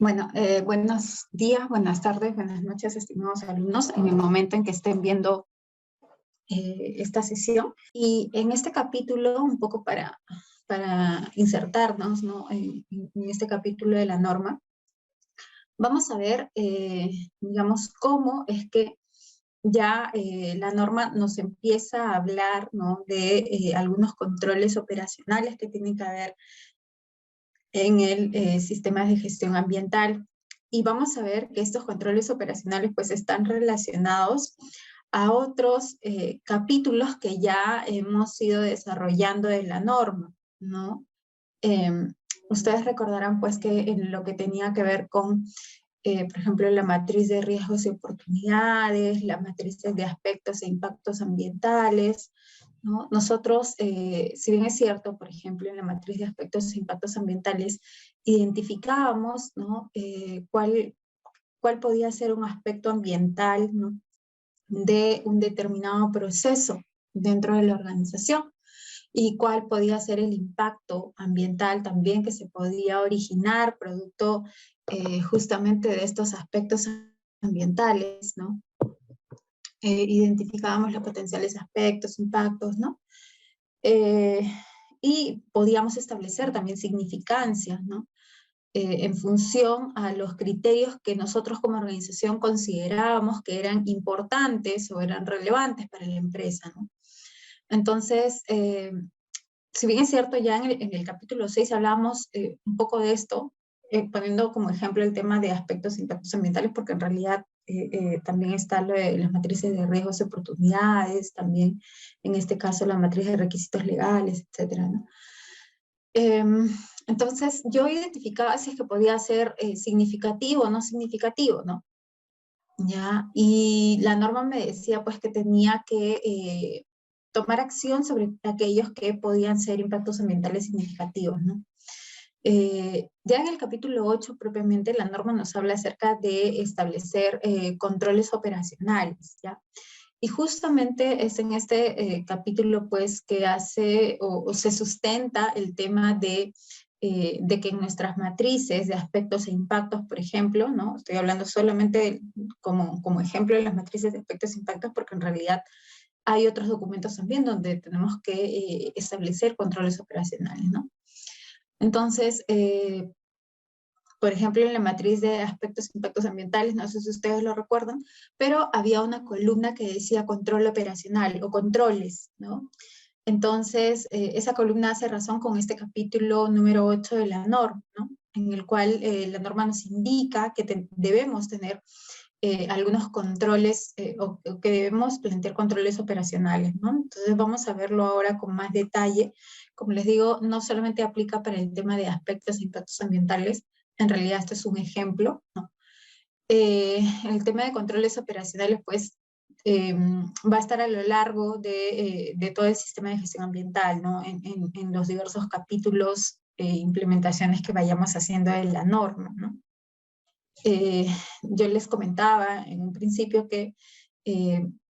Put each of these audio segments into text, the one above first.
Bueno, buenos días, buenas tardes, buenas noches, estimados alumnos, en el momento en que estén viendo esta sesión. Y en este capítulo, un poco para insertarnos, ¿no? en este capítulo de la norma, vamos a ver, digamos, cómo es que ya la norma nos empieza a hablar, ¿no? de algunos controles operacionales que tienen que haber en el sistema de gestión ambiental. Y vamos a ver que estos controles operacionales pues están relacionados a otros capítulos que ya hemos ido desarrollando de la norma, ¿no? Eh, Ustedes recordarán pues que en lo que tenía que ver con, por ejemplo, la matriz de riesgos y oportunidades, la matriz de aspectos e impactos ambientales, ¿no? Nosotros, si bien es cierto, por ejemplo, en la matriz de aspectos e impactos ambientales, identificábamos, ¿no? cuál podía ser un aspecto ambiental, ¿no? de un determinado proceso dentro de la organización y cuál podía ser el impacto ambiental también que se podía originar producto justamente de estos aspectos ambientales, ¿no? Identificábamos los potenciales aspectos, impactos, ¿no? Eh, y podíamos establecer también significancias, ¿no? En función a los criterios que nosotros como organización considerábamos que eran importantes o eran relevantes para la empresa, ¿no? Entonces, si bien es cierto, ya en el capítulo 6 hablábamos un poco de esto, poniendo como ejemplo el tema de aspectos e impactos ambientales, porque en realidad también está lo de las matrices de riesgos y oportunidades, también en este caso la matriz de requisitos legales, etcétera, ¿no? Entonces yo identificaba si es que podía ser significativo o no significativo, ¿no? ¿Ya? Y la norma me decía pues que tenía que tomar acción sobre aquellos que podían ser impactos ambientales significativos, ¿no? Ya en el capítulo 8 propiamente la norma nos habla acerca de establecer controles operacionales, ¿ya? Y justamente es en este capítulo pues que hace o se sustenta el tema de que en nuestras matrices de aspectos e impactos, por ejemplo, ¿no? Estoy hablando solamente como ejemplo de las matrices de aspectos e impactos porque en realidad hay otros documentos también donde tenemos que establecer controles operacionales, ¿no? Entonces, por ejemplo, en la matriz de aspectos e impactos ambientales, no sé si ustedes lo recuerdan, pero había una columna que decía control operacional o controles, ¿no? Entonces, esa columna hace razón con este capítulo número 8 de la norma, ¿no? En el cual la norma nos indica que debemos tener algunos controles o que debemos plantear controles operacionales, ¿no? Entonces vamos a verlo ahora con más detalle. Como les digo, no solamente aplica para el tema de aspectos e impactos ambientales, en realidad esto es un ejemplo, ¿no? El tema de controles operacionales, pues, va a estar a lo largo de todo el sistema de gestión ambiental, ¿no? En los diversos capítulos e implementaciones que vayamos haciendo de la norma, ¿no? Yo les comentaba en un principio que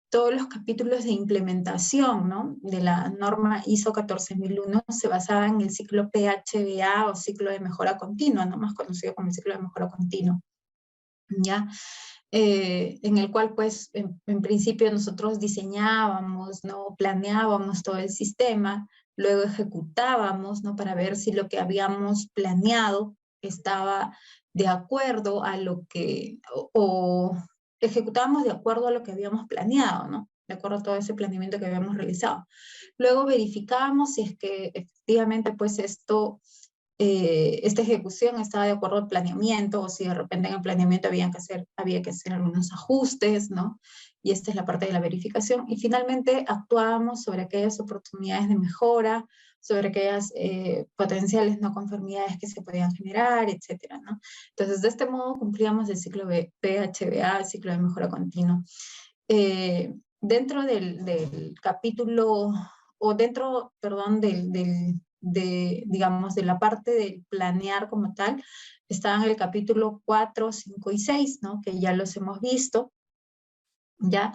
todos los capítulos de implementación, ¿no? de la norma ISO 14001 se basaban en el ciclo PHBA o ciclo de mejora continua, ¿no? más conocido como el ciclo de mejora continua, ¿ya? En el cual pues en principio nosotros diseñábamos, ¿no? planeábamos todo el sistema, luego ejecutábamos, ¿no? para ver si lo que habíamos planeado estaba de acuerdo a lo que, o ejecutábamos de acuerdo a lo que habíamos planeado, ¿no? De acuerdo a todo ese planeamiento que habíamos realizado. Luego verificábamos si es que efectivamente pues esta ejecución estaba de acuerdo al planeamiento o si de repente en el planeamiento había que hacer algunos ajustes, ¿no? Y esta es la parte de la verificación. Y finalmente actuábamos sobre aquellas oportunidades de mejora, sobre aquellas potenciales no conformidades que se podían generar, etcétera, ¿no? Entonces, de este modo cumplíamos el ciclo de PHBA, el ciclo de mejora continua. Dentro del capítulo, o dentro, perdón, digamos, de la parte de planear como tal, está en el capítulo 4, 5 y 6, ¿no? Que ya los hemos visto, ya,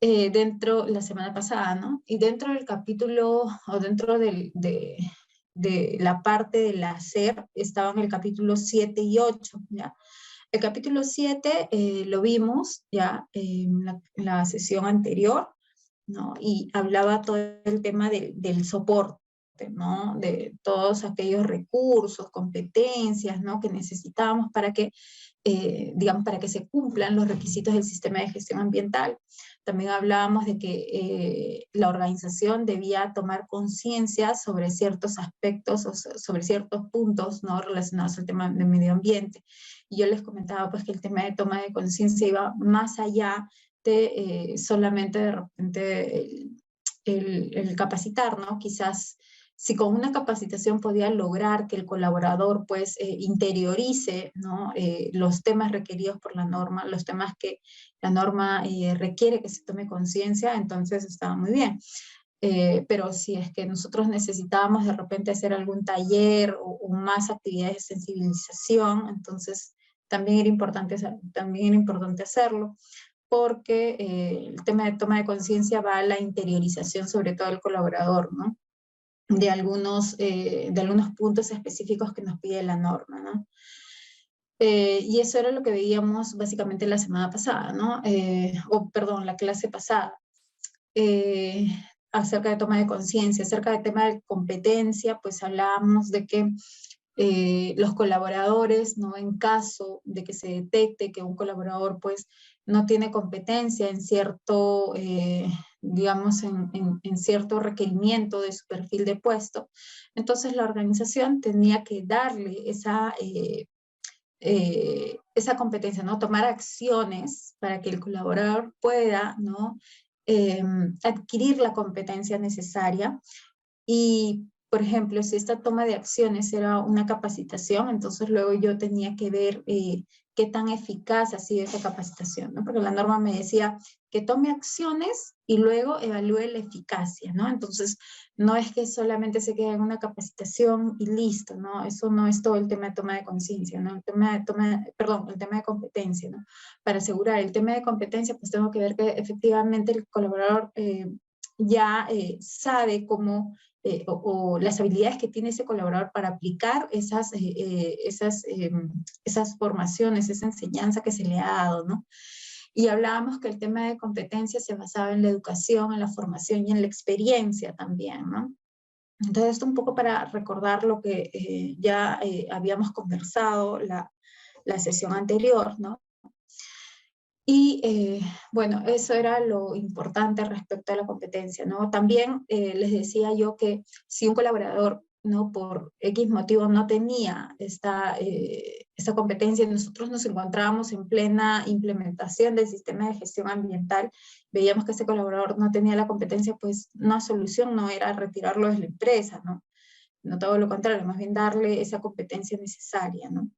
dentro, la semana pasada, ¿no? Y dentro del capítulo, o dentro de la parte del hacer estaba en el capítulo 7 y 8, ¿ya? El capítulo 7 lo vimos ya en la sesión anterior, ¿no? Y hablaba todo el tema del soporte, ¿no? De todos aquellos recursos, competencias, ¿no? Que necesitábamos para que, digamos, para que se cumplan los requisitos del sistema de gestión ambiental. También hablábamos de que la organización debía tomar conciencia sobre ciertos aspectos o sobre ciertos puntos, ¿no? Relacionados al tema del medio ambiente. Y yo les comentaba pues que el tema de toma de conciencia iba más allá de solamente de repente el capacitar, ¿no? Quizás si con una capacitación podía lograr que el colaborador pues interiorice, ¿no? Los temas requeridos por la norma, los temas que la norma requiere que se tome conciencia, entonces estaba muy bien. Pero si es que nosotros necesitábamos de repente hacer algún taller o más actividades de sensibilización, entonces también era importante hacerlo, porque el tema de toma de conciencia va a la interiorización, sobre todo del colaborador, ¿no? De algunos puntos específicos que nos pide la norma, ¿no? Y eso era lo que veíamos básicamente la semana pasada, ¿no? Perdón, la clase pasada. Acerca de toma de conciencia, acerca del tema de competencia, pues hablábamos de que los colaboradores, ¿no? En caso de que se detecte que un colaborador pues no tiene competencia en cierto, digamos, en cierto requerimiento de su perfil de puesto, entonces la organización tenía que darle esa competencia, ¿no? Tomar acciones para que el colaborador pueda, ¿no? Adquirir la competencia necesaria. Y, por ejemplo, si esta toma de acciones era una capacitación, entonces luego yo tenía que ver qué tan eficaz ha sido esa capacitación, ¿no? Porque la norma me decía que tome acciones y luego evalúe la eficacia, ¿no? Entonces, no es que solamente se quede en una capacitación y listo, ¿no? Eso no es todo el tema de toma de conciencia, ¿no? El tema de competencia, ¿no? Para asegurar el tema de competencia, pues tengo que ver que efectivamente el colaborador ya sabe cómo o las habilidades que tiene ese colaborador para aplicar esas formaciones, esa enseñanza que se le ha dado, ¿no? Y hablábamos que el tema de competencia se basaba en la educación, en la formación y en la experiencia también, ¿no? Entonces, esto un poco para recordar lo que ya habíamos conversado la sesión anterior, ¿no? Y bueno, eso era lo importante respecto a la competencia, ¿no? También les decía yo que si un colaborador, ¿no? Por X motivo no tenía esta competencia, nosotros nos encontrábamos en plena implementación del sistema de gestión ambiental, veíamos que ese colaborador no tenía la competencia, pues una solución no era retirarlo de la empresa, ¿no? No todo lo contrario, más bien darle esa competencia necesaria, ¿no?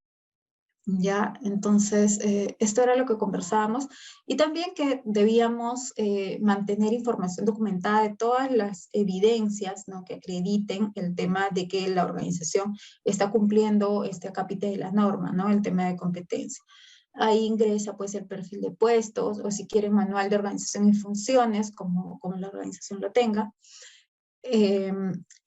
Ya, entonces, esto era lo que conversábamos y también que debíamos mantener información documentada de todas las evidencias, ¿no? Que acrediten el tema de que la organización está cumpliendo este acápite de la norma, ¿no? El tema de competencia. Ahí ingresa pues el perfil de puestos o si quieren manual de organización y funciones, como la organización lo tenga.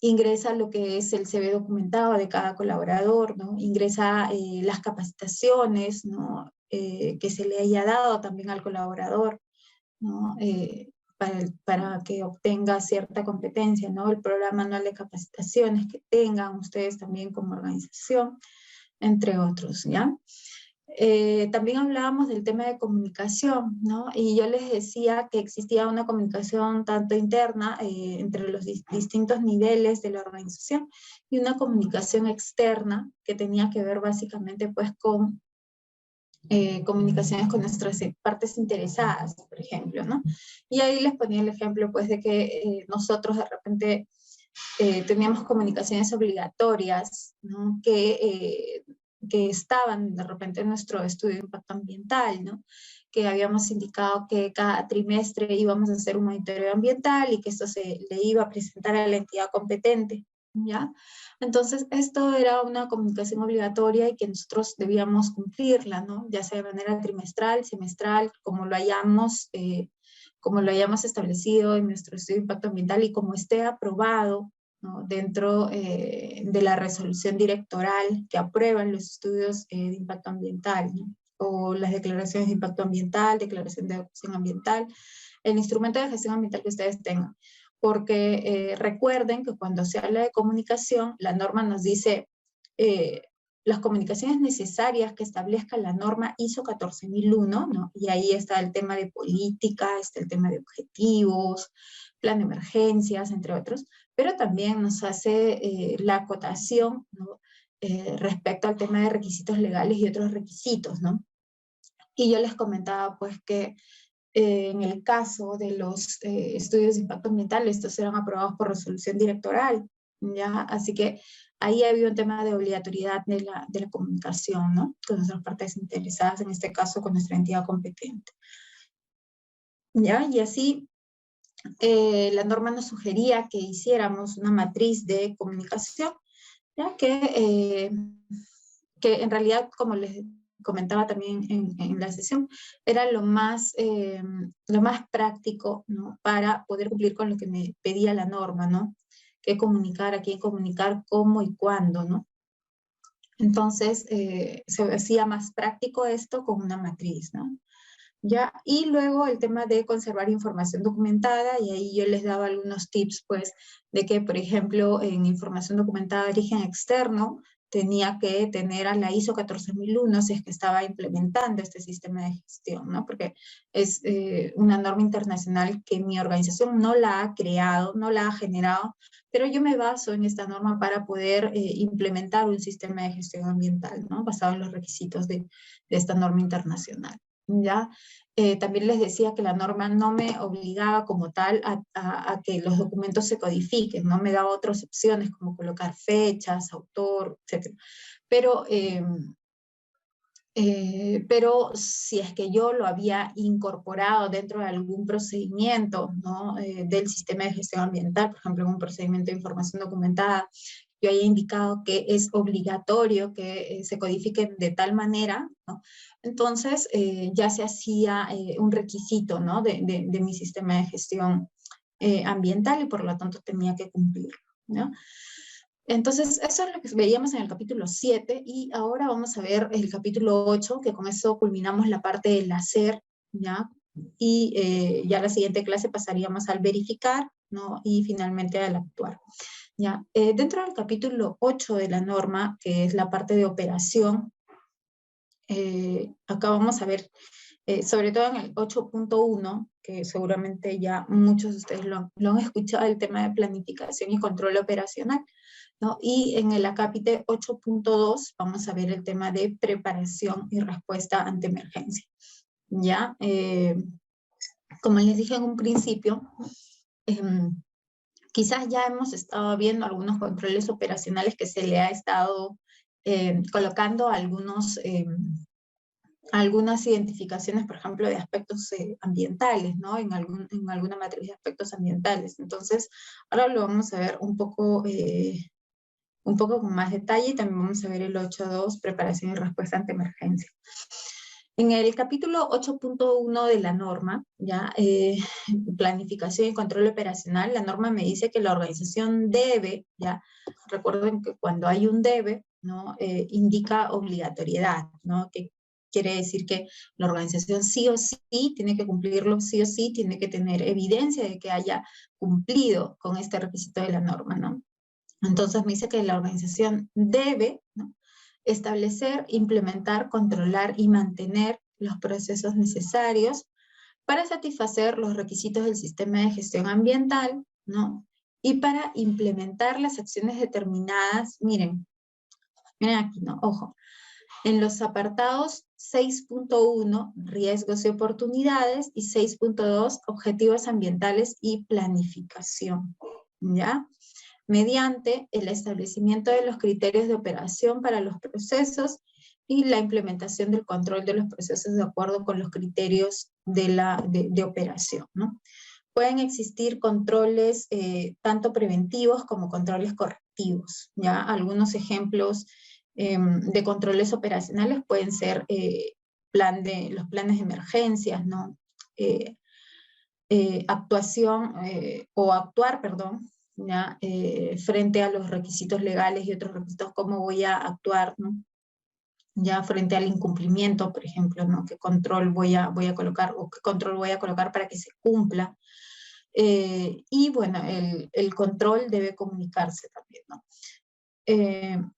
Ingresa lo que es el CV documentado de cada colaborador, ¿no? Ingresa las capacitaciones, ¿no? Que se le haya dado también al colaborador, ¿no? Para que obtenga cierta competencia, ¿no? El programa anual de capacitaciones que tengan ustedes también como organización, entre otros, ¿ya? También hablábamos del tema de comunicación, ¿no? Y yo les decía que existía una comunicación tanto interna entre los distintos niveles de la organización y una comunicación externa que tenía que ver básicamente pues con comunicaciones con nuestras partes interesadas, por ejemplo, ¿no? Y ahí les ponía el ejemplo pues de que nosotros de repente teníamos comunicaciones obligatorias, ¿no? Que estaban de repente en nuestro estudio de impacto ambiental, ¿no? Que habíamos indicado que cada trimestre íbamos a hacer un monitoreo ambiental y que esto se le iba a presentar a la entidad competente, ¿ya? Entonces, esto era una comunicación obligatoria y que nosotros debíamos cumplirla, ¿no? Ya sea de manera trimestral, semestral, como lo hayamos establecido en nuestro estudio de impacto ambiental y como esté aprobado ¿no? Dentro de la resolución directoral que aprueban los estudios de impacto ambiental, ¿no? O las declaraciones de impacto ambiental, declaración de acción ambiental, el instrumento de gestión ambiental que ustedes tengan. Porque recuerden que cuando se habla de comunicación, la norma nos dice las comunicaciones necesarias que establezca la norma ISO 14001, ¿no? Y ahí está el tema de política, está el tema de objetivos, plan de emergencias, entre otros, pero también nos hace la acotación, ¿no? Respecto al tema de requisitos legales y otros requisitos, ¿no? Y yo les comentaba pues que en el caso de los estudios de impacto ambiental, estos serán aprobados por resolución directoral, ¿ya? Así que ahí había un tema de obligatoriedad de la comunicación, ¿no? Con nuestras partes interesadas, en este caso con nuestra entidad competente. ¿Ya? Y así la norma nos sugería que hiciéramos una matriz de comunicación, ¿ya? Que en realidad, como les comentaba también en la sesión, era lo más práctico, ¿no? Para poder cumplir con lo que me pedía la norma, ¿no? Qué comunicar, a quién comunicar, cómo y cuándo, ¿no? Entonces, se hacía más práctico esto con una matriz, ¿no? ¿Ya? Y luego el tema de conservar información documentada, y ahí yo les daba algunos tips, pues, de que, por ejemplo, en información documentada de origen externo, tenía que tener a la ISO 14001 si es que estaba implementando este sistema de gestión, ¿no? Porque es una norma internacional que mi organización no la ha creado, no la ha generado, pero yo me baso en esta norma para poder implementar un sistema de gestión ambiental, ¿no? Basado en los requisitos de esta norma internacional, ¿ya? También les decía que la norma no me obligaba como tal a que los documentos se codifiquen, no me daba otras opciones como colocar fechas, autor, etc. Pero si es que yo lo había incorporado dentro de algún procedimiento, ¿no? Del sistema de gestión ambiental, por ejemplo, en un procedimiento de información documentada, yo haya indicado que es obligatorio que se codifique de tal manera, ¿no? Entonces ya se hacía un requisito, ¿no? de mi sistema de gestión ambiental y por lo tanto tenía que cumplirlo, ¿no? Entonces, eso es lo que veíamos en el capítulo 7 y ahora vamos a ver el capítulo 8, que con eso culminamos la parte del hacer, ¿ya? Y ya la siguiente clase pasaríamos al verificar, ¿no? Y finalmente al actuar, ¿ya? Dentro del capítulo 8 de la norma, que es la parte de operación, acá vamos a ver, sobre todo en el 8.1, que seguramente ya muchos de ustedes lo han escuchado, el tema de planificación y control operacional, ¿no? Y en el acápite 8.2 vamos a ver el tema de preparación y respuesta ante emergencia, ¿ya? Como les dije en un principio, quizás ya hemos estado viendo algunos controles operacionales que se le ha estado colocando algunas identificaciones, por ejemplo, de aspectos ambientales, ¿no? En alguna matriz de aspectos ambientales. Entonces, ahora lo vamos a ver un poco con más detalle, y también vamos a ver el 8.2, preparación y respuesta ante emergencia. En el capítulo 8.1 de la norma, ya, planificación y control operacional, la norma me dice que la organización debe, ya, recuerden que cuando hay un debe, ¿no? Indica obligatoriedad, ¿no? Que quiere decir que la organización sí o sí tiene que cumplirlo, sí o sí tiene que tener evidencia de que haya cumplido con este requisito de la norma, ¿no? Entonces me dice que la organización debe, ¿no? Establecer, implementar, controlar y mantener los procesos necesarios para satisfacer los requisitos del sistema de gestión ambiental, ¿no? Y para implementar las acciones determinadas, miren aquí, ¿no? Ojo, en los apartados 6.1, riesgos y oportunidades, y 6.2, objetivos ambientales y planificación, ¿ya? Mediante el establecimiento de los criterios de operación para los procesos y la implementación del control de los procesos de acuerdo con los criterios de operación, ¿no? Pueden existir controles tanto preventivos como controles correctivos, ¿ya? Algunos ejemplos de controles operacionales pueden ser los planes de emergencias, ¿no? Actuar, perdón, ¿ya? Frente a los requisitos legales y otros requisitos, cómo voy a actuar, ¿no? Ya frente al incumplimiento, por ejemplo, ¿no? ¿Qué control voy a colocar o qué control voy a colocar para que se cumpla? Y bueno, el control debe comunicarse también, ¿no?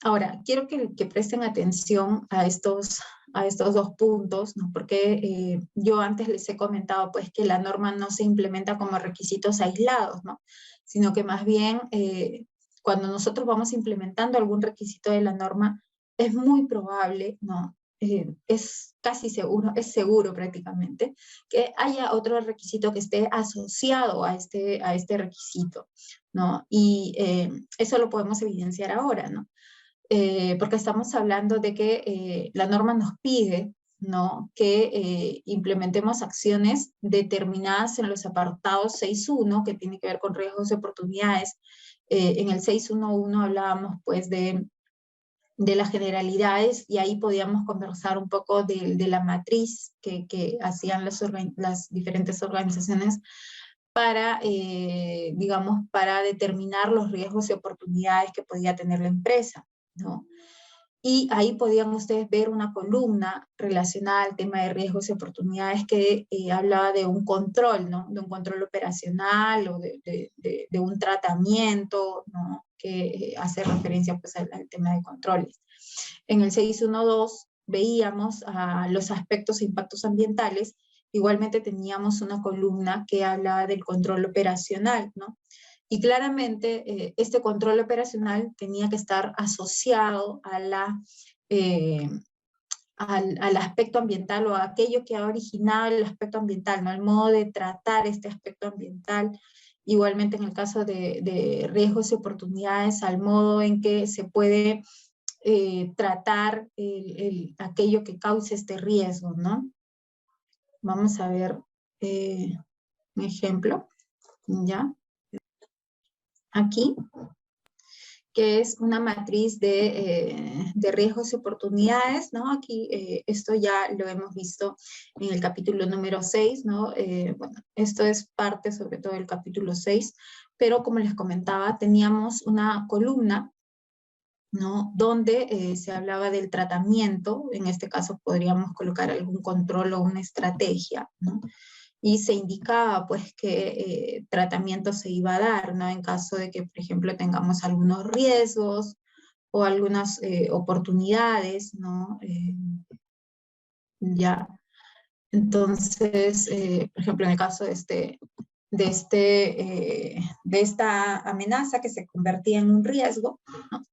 Ahora, quiero que presten atención a estos dos puntos, ¿no? Porque yo antes les he comentado pues que la norma no se implementa como requisitos aislados, ¿no? Sino que más bien cuando nosotros vamos implementando algún requisito de la norma, es muy probable, ¿no? Es casi seguro, es seguro prácticamente, que haya otro requisito que esté asociado a este requisito, ¿no? Y eso lo podemos evidenciar ahora, ¿no? Porque estamos hablando de que la norma nos pide, ¿no? Que implementemos acciones determinadas en los apartados 6.1, que tiene que ver con riesgos y oportunidades. En el 6.1.1 hablábamos pues de las generalidades y ahí podíamos conversar un poco de la matriz que hacían las diferentes organizaciones para, digamos, para determinar los riesgos y oportunidades que podía tener la empresa, ¿no? Y ahí podían ustedes ver una columna relacionada al tema de riesgos y oportunidades que hablaba de un control, ¿no? De un control operacional o de un tratamiento, ¿no? Que hace referencia pues al tema de controles. En el 6.1.2 veíamos los aspectos e impactos ambientales. Igualmente teníamos una columna que hablaba del control operacional, ¿no? Y claramente este control operacional tenía que estar asociado al aspecto ambiental o a aquello que ha originado el aspecto ambiental, ¿no? El modo de tratar este aspecto ambiental. Igualmente en el caso de riesgos y oportunidades, al modo en que se puede tratar aquello que cause este riesgo, ¿no? Vamos a ver un ejemplo, ¿ya? Aquí, que es una matriz de riesgos y oportunidades, ¿no? Aquí esto ya lo hemos visto en el capítulo número 6, ¿no? Bueno, esto es parte sobre todo del capítulo 6, pero como les comentaba, teníamos una columna, ¿no? Donde se hablaba del tratamiento, en este caso podríamos colocar algún control o una estrategia, ¿no? Y se indicaba pues qué tratamiento se iba a dar, ¿no? En caso de que, por ejemplo, tengamos algunos riesgos o algunas oportunidades, ¿no? Ya. Entonces, por ejemplo, en el caso de esta amenaza que se convertía en un riesgo, ¿no?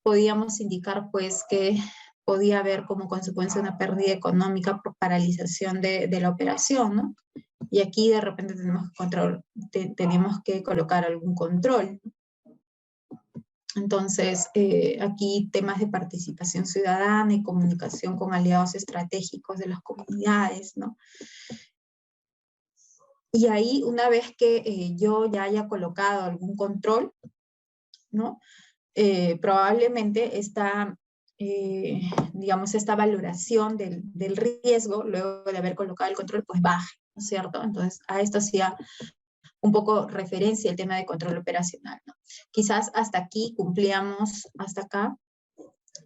Podíamos indicar pues que podía haber como consecuencia una pérdida económica por paralización de la operación, ¿no? Y aquí de repente tenemos que colocar algún control. Entonces, aquí temas de participación ciudadana y comunicación con aliados estratégicos de las comunidades, ¿no? Y ahí, una vez que yo ya haya colocado algún control, ¿no? Probablemente digamos, esta valoración del riesgo, luego de haber colocado el control, pues baje, ¿no es cierto? Entonces, a esto hacía un poco referencia el tema de control operacional, ¿no? Quizás hasta aquí hasta acá,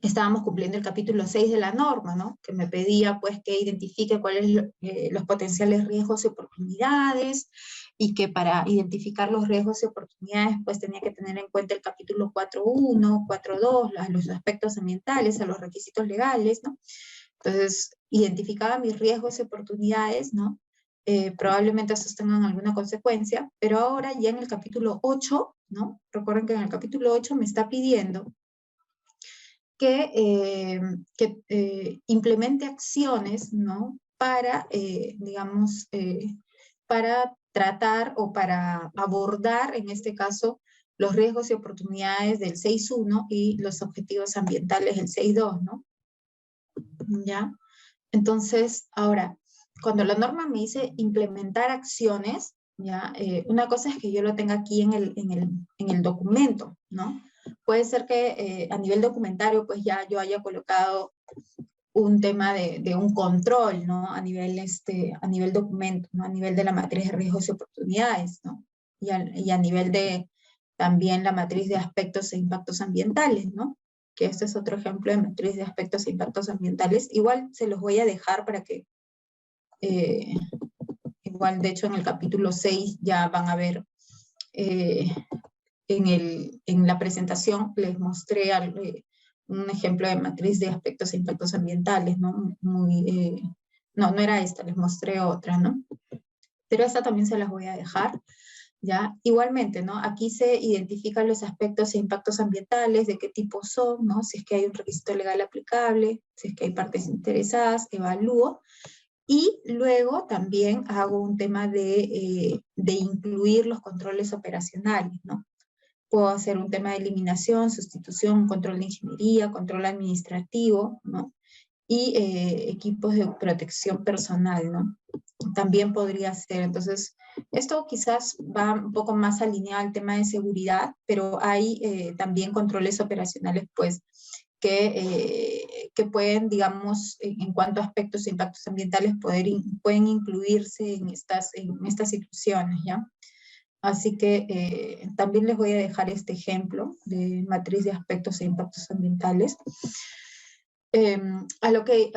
estábamos cumpliendo el capítulo 6 de la norma, ¿no? Que me pedía pues que identifique cuáles los potenciales riesgos y oportunidades, y que para identificar los riesgos y oportunidades pues tenía que tener en cuenta el capítulo 4.1, 4.2, los aspectos ambientales, a los requisitos legales, ¿no? Entonces, identificaba mis riesgos y oportunidades, ¿no? Probablemente esos tengan alguna consecuencia, pero ahora ya en el capítulo 8, ¿no? Recuerden que en el capítulo 8 me está pidiendo que implemente acciones, ¿no? Para, digamos, para tratar o para abordar, en este caso, los riesgos y oportunidades del 6.1 y los objetivos ambientales del 6.2, ¿no? ¿Ya? Entonces, ahora, cuando la norma me dice implementar acciones, ¿ya? Una cosa es que yo lo tenga aquí en el documento, ¿no? Puede ser que a nivel documentario, pues ya yo haya colocado un tema de un control, ¿no? A nivel documento, ¿no? A nivel de la materia de riesgos y oportunidades, ¿no? Y a nivel también la matriz de aspectos e impactos ambientales, ¿no? Que este es otro ejemplo de matriz de aspectos e impactos ambientales. Igual se los voy a dejar para que, igual de hecho en el capítulo 6 ya van a ver, en la presentación les mostré un ejemplo de matriz de aspectos e impactos ambientales, ¿no? No era esta, les mostré otra, ¿no? Pero esta también se las voy a dejar, ¿ya? Igualmente, ¿no? Aquí se identifican los aspectos e impactos ambientales, de qué tipo son, ¿no? Si es que hay un requisito legal aplicable, si es que hay partes interesadas, evalúo. Y luego también hago un tema de incluir los controles operacionales, ¿no? Puedo hacer un tema de eliminación, sustitución, control de ingeniería, control administrativo, ¿no? Y equipos de protección personal, ¿no? También podría ser. Entonces, esto quizás va un poco más alineado al tema de seguridad, pero hay también controles operacionales, pues, que pueden, digamos, en cuanto a aspectos e impactos ambientales, pueden incluirse en estas situaciones, ¿ya? Así que también les voy a dejar este ejemplo de matriz de aspectos e impactos ambientales. A lo que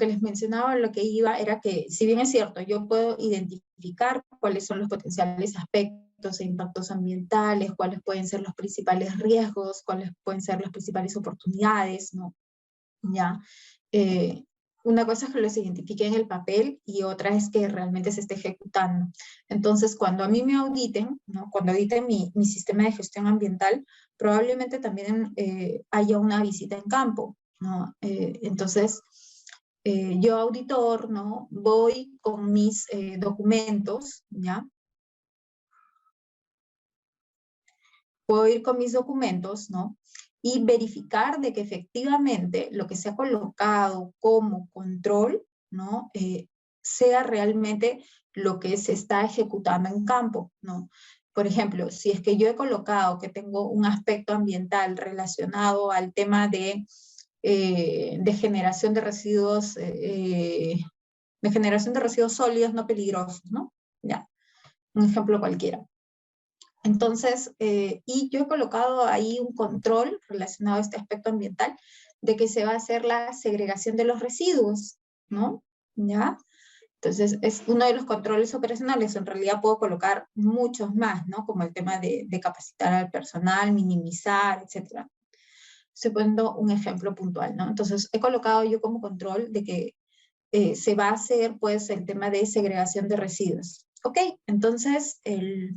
les mencionaba, lo que iba era que, si bien es cierto, yo puedo identificar cuáles son los potenciales aspectos e impactos ambientales, cuáles pueden ser los principales riesgos, cuáles pueden ser las principales oportunidades, ¿no? ¿Ya? Una cosa es que los identifique en el papel y otra es que realmente se esté ejecutando. Entonces, cuando a mí me auditen, ¿no? Cuando auditen mi sistema de gestión ambiental, probablemente también haya una visita en campo, ¿no? Entonces, yo auditor, ¿no? Voy con mis documentos, ¿ya? Puedo ir con mis documentos, ¿no? Y verificar de que efectivamente lo que se ha colocado como control, ¿no? Sea realmente lo que se está ejecutando en campo, ¿no? Por ejemplo, si es que yo he colocado que tengo un aspecto ambiental relacionado al tema de generación de generación de residuos sólidos no peligrosos, ¿no? Ya, un ejemplo cualquiera. Entonces, y yo he colocado ahí un control relacionado a este aspecto ambiental de que se va a hacer la segregación de los residuos, ¿no? ¿Ya? Entonces, es uno de los controles operacionales. En realidad puedo colocar muchos más, ¿no? Como el tema de capacitar al personal, minimizar, etc. Estoy poniendo un ejemplo puntual, ¿no? Entonces, he colocado yo como control de que se va a hacer, pues, el tema de segregación de residuos. Ok, entonces el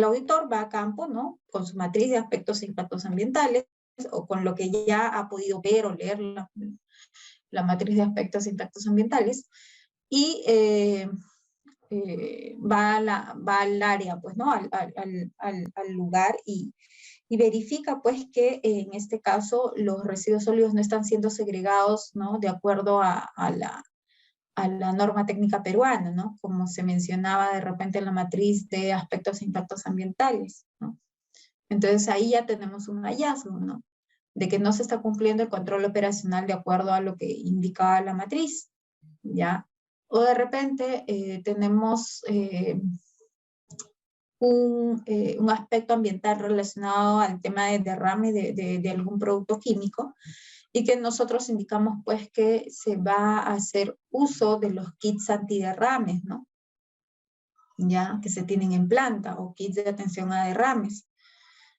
auditor va a campo, ¿no? Con su matriz de aspectos e impactos ambientales, o con lo que ya ha podido ver o leer la matriz de aspectos e impactos ambientales, y va al área, pues, ¿no? Al lugar y verifica, pues, que en este caso los residuos sólidos no están siendo segregados, ¿no? De acuerdo a la norma técnica peruana, ¿no? Como se mencionaba de repente en la matriz de aspectos e impactos ambientales, ¿no? Entonces ahí ya tenemos un hallazgo, ¿no? De que no se está cumpliendo el control operacional de acuerdo a lo que indicaba la matriz, ¿ya? O de repente tenemos un aspecto ambiental relacionado al tema de derrame de algún producto químico, y que nosotros indicamos pues que se va a hacer uso de los kits antiderrames, ¿no? Ya que se tienen en planta, o kits de atención a derrames.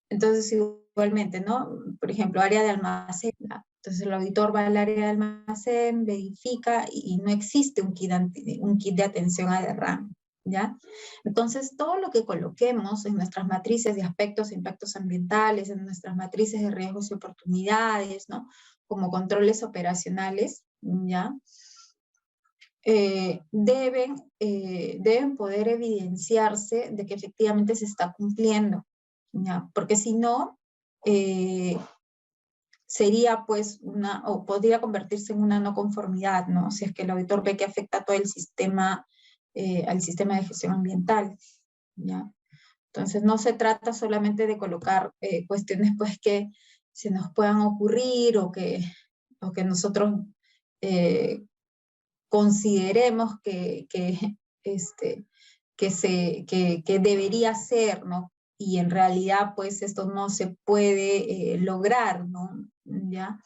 Entonces, igualmente, ¿no? Por ejemplo, área de almacén. Entonces, el auditor va al área de almacén, verifica y no existe un kit de atención a derrame, ¿ya? Entonces, todo lo que coloquemos en nuestras matrices de aspectos e impactos ambientales, en nuestras matrices de riesgos y oportunidades, ¿no? Como controles operacionales, ¿ya? Deben poder evidenciarse de que efectivamente se está cumpliendo, ¿ya? Porque si no, sería pues o podría convertirse en una no conformidad, ¿no? Si es que el auditor ve que afecta a todo el sistema, al sistema de gestión ambiental, ¿ya? Entonces no se trata solamente de colocar cuestiones pues que se nos puedan ocurrir o que nosotros consideremos que debería ser, ¿no? y en realidad pues esto no se puede lograr, ¿no? ¿Ya?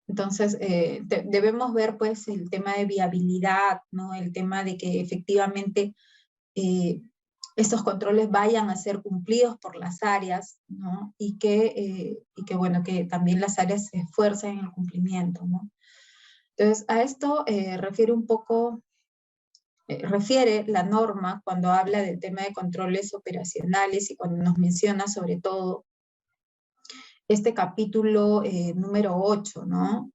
Entonces, debemos ver pues el tema de viabilidad, ¿no? El tema de que efectivamente estos controles vayan a ser cumplidos por las áreas, ¿no? Y que bueno, que también las áreas se esfuercen en el cumplimiento, ¿no? Entonces, a esto refiere la norma cuando habla del tema de controles operacionales y cuando nos menciona sobre todo este capítulo número 8, ¿no?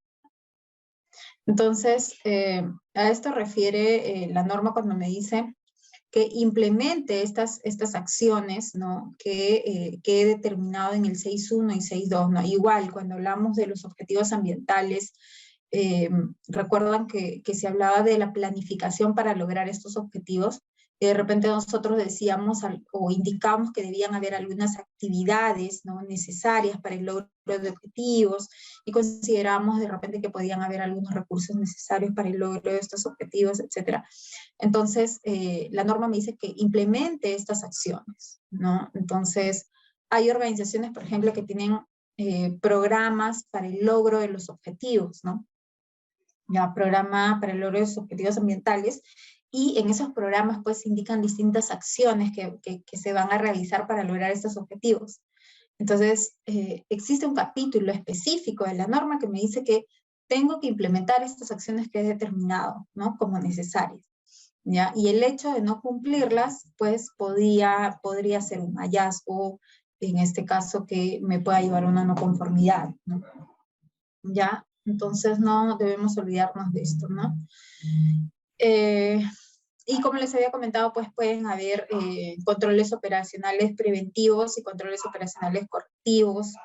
Entonces, a esto refiere la norma cuando me dice que implemente estas acciones, ¿no? Que he determinado en el 6.1 y 6.2, ¿no? Igual, cuando hablamos de los objetivos ambientales, recuerdan que se hablaba de la planificación para lograr estos objetivos, y de repente nosotros decíamos o indicamos que debían haber algunas actividades, ¿no? necesarias para el logro de objetivos, y consideramos de repente que podían haber algunos recursos necesarios para el logro de estos objetivos, etc. Entonces, la norma me dice que implemente estas acciones, ¿no? Entonces, hay organizaciones, por ejemplo, que tienen programas para el logro de los objetivos, ¿no? Ya, programa para el logro de los objetivos ambientales, y en esos programas pues indican distintas acciones que se van a realizar para lograr estos objetivos. Entonces, existe un capítulo específico de la norma que me dice que tengo que implementar estas acciones que he determinado, ¿no? Como necesarias, ¿ya? Y el hecho de no cumplirlas, pues podría ser un hallazgo, en este caso, que me pueda llevar a una no conformidad, ¿no? ¿Ya? Entonces no debemos olvidarnos de esto, ¿no? Y como les había comentado, pues pueden haber controles operacionales preventivos y controles operacionales correctivos.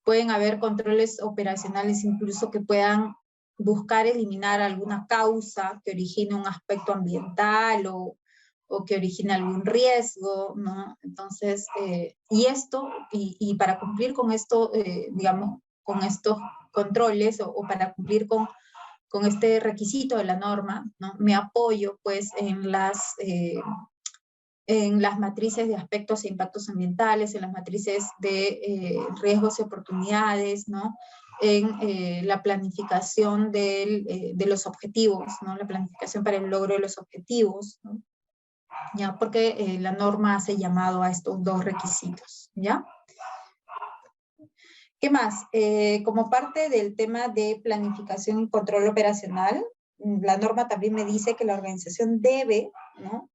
Pueden haber controles operacionales incluso que puedan buscar eliminar alguna causa que origine un aspecto ambiental o que origine algún riesgo, ¿no? Entonces, y para cumplir con esto, digamos, con estos controles o para cumplir con este requisito de la norma, ¿no? Me apoyo pues en las matrices de aspectos e impactos ambientales, en las matrices de riesgos y oportunidades, ¿no? En la planificación de los objetivos, ¿no? La planificación para el logro de los objetivos, ¿no? ¿Ya? Porque la norma hace llamado a estos dos requisitos, ¿ya? ¿Qué más? Como parte del tema de planificación y control operacional, la norma también me dice que la organización debe, ¿no?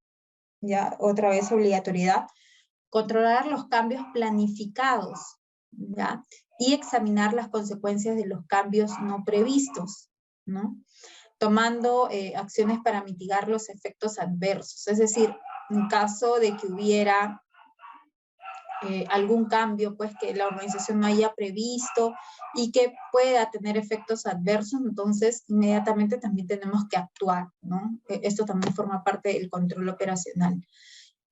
Ya otra vez obligatoriedad, controlar los cambios planificados, ¿ya? Y examinar las consecuencias de los cambios no previstos, ¿no? Tomando acciones para mitigar los efectos adversos. Es decir, en caso de que hubiera algún cambio pues que la organización no haya previsto y que pueda tener efectos adversos, entonces inmediatamente también tenemos que actuar, ¿no? Esto también forma parte del control operacional.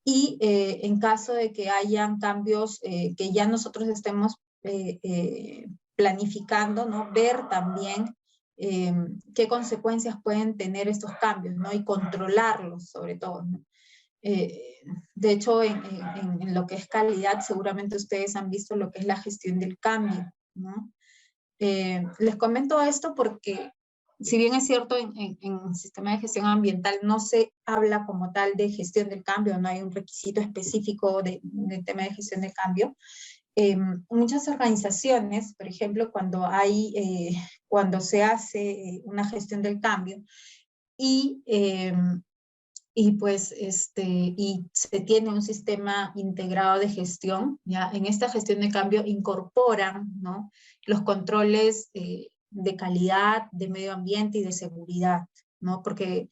Y en caso de que hayan cambios que ya nosotros estemos planificando, ¿no? Ver también qué consecuencias pueden tener estos cambios, ¿no? Y controlarlos sobre todo, ¿no? De hecho, en lo que es calidad, seguramente ustedes han visto lo que es la gestión del cambio, ¿no? Les comento esto porque, si bien es cierto, en el sistema de gestión ambiental no se habla como tal de gestión del cambio, no hay un requisito específico del tema de gestión del cambio, muchas organizaciones, por ejemplo, cuando se hace una gestión del cambio y pues y se tiene un sistema integrado de gestión, ¿ya? En esta gestión de cambio incorporan, ¿no? Los controles de calidad, de medio ambiente y de seguridad, ¿no? Porque,